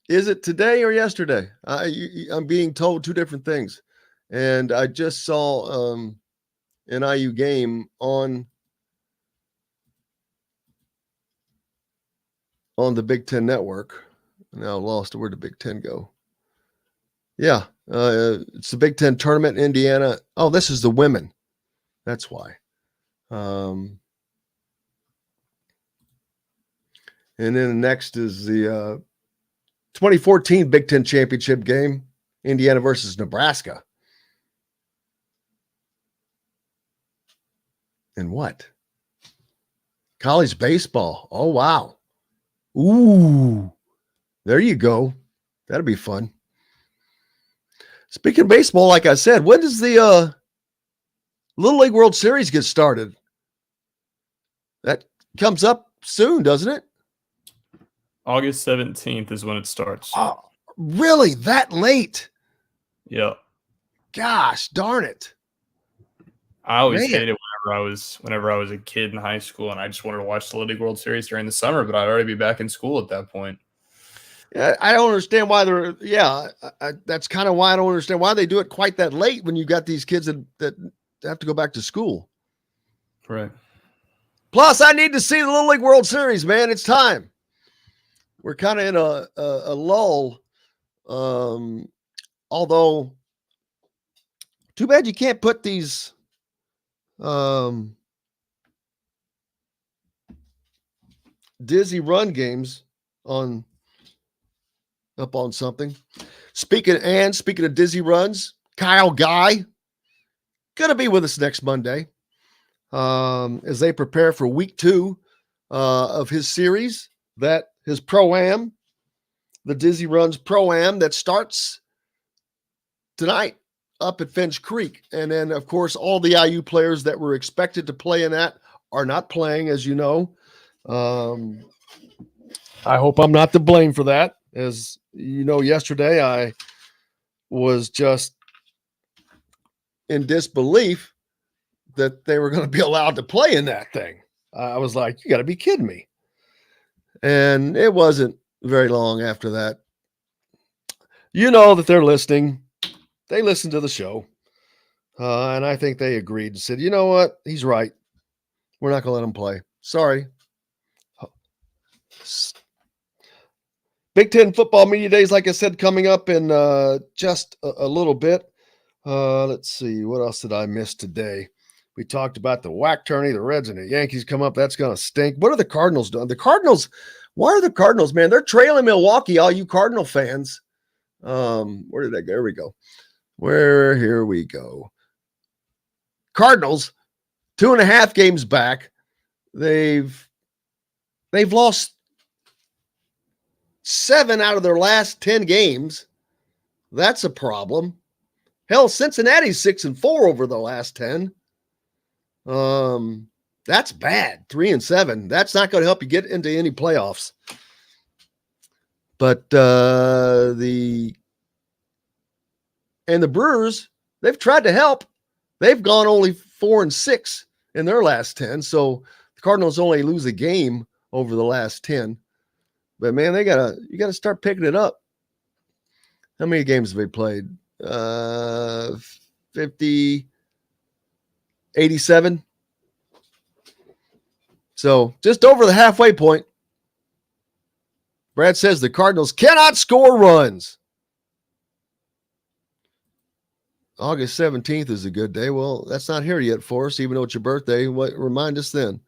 Is it today or yesterday? I'm being told two different things. And I just saw an IU game on the Big Ten Network. Now lost. Where'd the Big Ten go? Yeah, it's the Big Ten tournament in Indiana. Oh, this is the women. That's why. And then next is the 2014 Big Ten championship game, Indiana versus Nebraska. And what? College baseball. Oh, wow. Ooh, there you go. That'll be fun. Speaking of baseball, like I said, when does the Little League World Series get started? That comes up soon, doesn't it? August 17th is when it starts. Oh, really? That late? Yeah. Gosh, darn it. I always hated whenever I was a kid in high school, and I just wanted to watch the Little League World Series during the summer, but I'd already be back in school at that point. I don't understand why that's kind of why I don't understand why they do it quite that late when you got these kids that have to go back to school. Right. Plus, I need to see the Little League World Series, man. It's time. we're kind of in a lull. Although, too bad you can't put these dizzy run games up on something. Speaking of dizzy runs, Kyle Guy gonna be with us next Monday as they prepare for week 2 of his series, that his Pro-Am, the Dizzy Runs Pro-Am, that starts tonight up at Finch Creek. And then, of course, all the IU players that were expected to play in that are not playing, as you know. I hope I'm not to blame for that. As you know, yesterday I was just in disbelief that they were going to be allowed to play in that thing. I was like, you got to be kidding me. And it wasn't very long after that. You know that they're listening. They listened to the show. And I think they agreed and said, you know what? He's right. We're not going to let him play. Sorry. Big Ten football media days, like I said, coming up in just a little bit. Let's see. What else did I miss today? We talked about the WAC tourney, the Reds and the Yankees come up. That's going to stink. What are the Cardinals doing? The Cardinals, why are the Cardinals, man? They're trailing Milwaukee, all you Cardinal fans. Where did they go? There we go. Here we go. Cardinals, 2.5 games back. They've lost 7 out of their last 10 games. That's a problem. Hell, Cincinnati's 6-4 over the last 10. That's bad. 3-7. That's not going to help you get into any playoffs. But the Brewers, they've tried to help. They've gone only 4-6 in their last 10. So the Cardinals only lose a game over the last 10. But man, you gotta start picking it up. How many games have they played? 50, 87. So just over the halfway point. Brad says the Cardinals cannot score runs. August 17th is a good day. Well, that's not here yet for us, even though it's your birthday. Remind us then.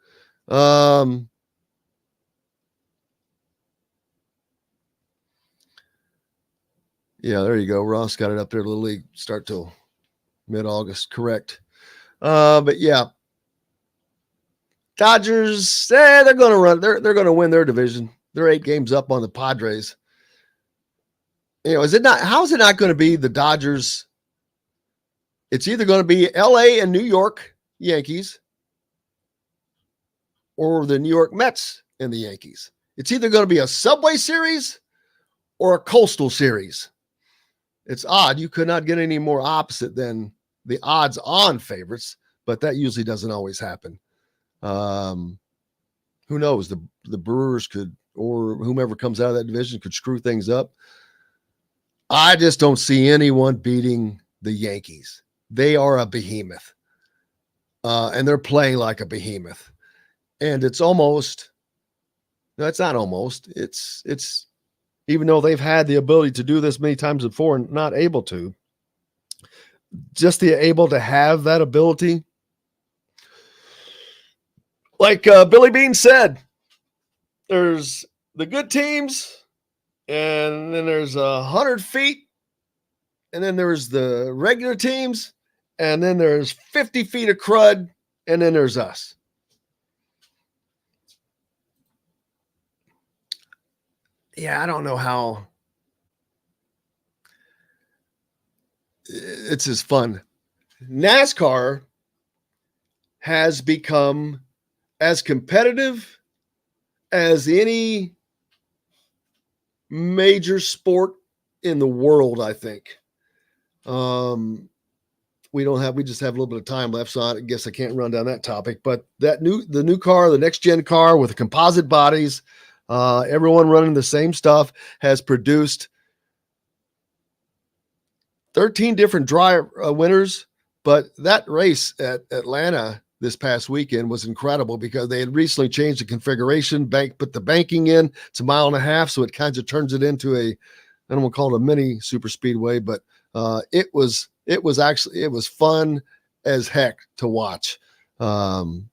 Yeah, there you go. Ross got it up there. Little League start till mid-August. Correct. But yeah, Dodgers, they're going to run. They're going to win their division. They're 8 games up on the Padres. You know, how is it not going to be the Dodgers? It's either going to be LA and New York Yankees or the New York Mets and the Yankees. It's either going to be a Subway Series or a Coastal Series. It's odd. You could not get any more opposite than the odds-on favorites, but that usually doesn't always happen. Who knows? The Brewers could, or whomever comes out of that division, could screw things up. I just don't see anyone beating the Yankees. They are a behemoth, and they're playing like a behemoth. And it's almost – no, it's not almost. It's even though they've had the ability to do this many times before and not able to, just the able to have that ability. Like Billy Bean said, there's the good teams, and then there's 100 feet, and then there's the regular teams, and then there's 50 feet of crud, and then there's us. Yeah, I don't know how it's as fun. NASCAR has become as competitive as any major sport in the world, I think. We just have a little bit of time left, so I guess I can't run down that topic. But the new car, the next gen car with the composite bodies, everyone running the same stuff, has produced 13 different winners. But that race at Atlanta this past weekend was incredible because they had recently changed the configuration. Put the banking in. It's 1.5 miles, so it kind of turns it into I don't want to call it a mini super speedway, but it was fun as heck to watch. And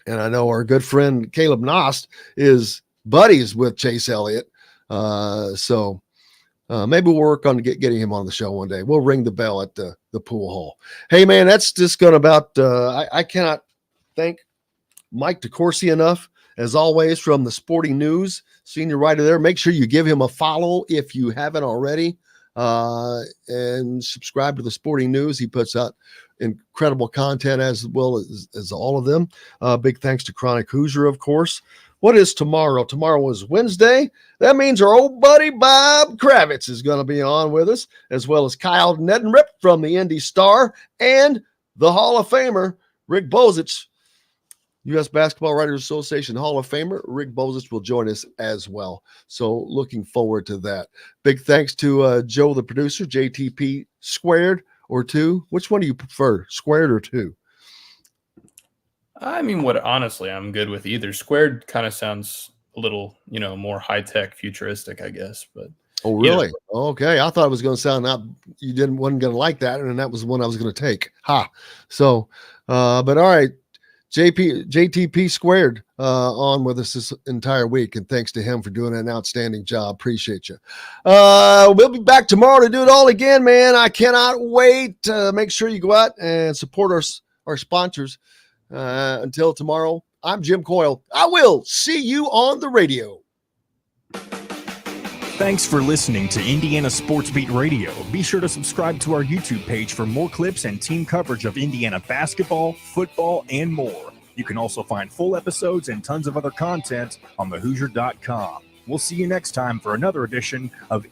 I know our good friend Caleb Nost is buddies with Chase Elliott. So maybe we'll work on getting him on the show one day. We'll ring the bell at the pool hall. Hey, man, that's just going about I cannot thank Mike DeCourcy enough, as always, from the Sporting News, senior writer there. Make sure you give him a follow if you haven't already, and subscribe to the Sporting News. He puts out incredible content as well as all of them. Big thanks to Chronic Hoosier, of course. What is tomorrow? Tomorrow is Wednesday. That means our old buddy Bob Kravitz is going to be on with us, as well as Kyle Nedenrip from the Indy Star and the Hall of Famer, Rick Bozich, U.S. Basketball Writers Association Hall of Famer. Rick Bozich will join us as well. So looking forward to that. Big thanks to Joe, the producer, JTP squared or 2. Which one do you prefer, squared or 2? I mean, honestly, I'm good with either. Squared kind of sounds a little, more high tech, futuristic, I guess. But oh, really? Okay, I thought it was going to sound wasn't going to like that, and that was the one I was going to take. Ha! So, but all right, JTP squared on with us this entire week, and thanks to him for doing an outstanding job. Appreciate you. We'll be back tomorrow to do it all again, man. I cannot wait. Make sure you go out and support our sponsors. Until tomorrow, I'm Jim Coyle. I will see you on the radio. Thanks for listening to Indiana Sports Beat Radio. Be sure to subscribe to our YouTube page for more clips and team coverage of Indiana basketball, football, and more. You can also find full episodes and tons of other content on thehoosier.com. We'll see you next time for another edition of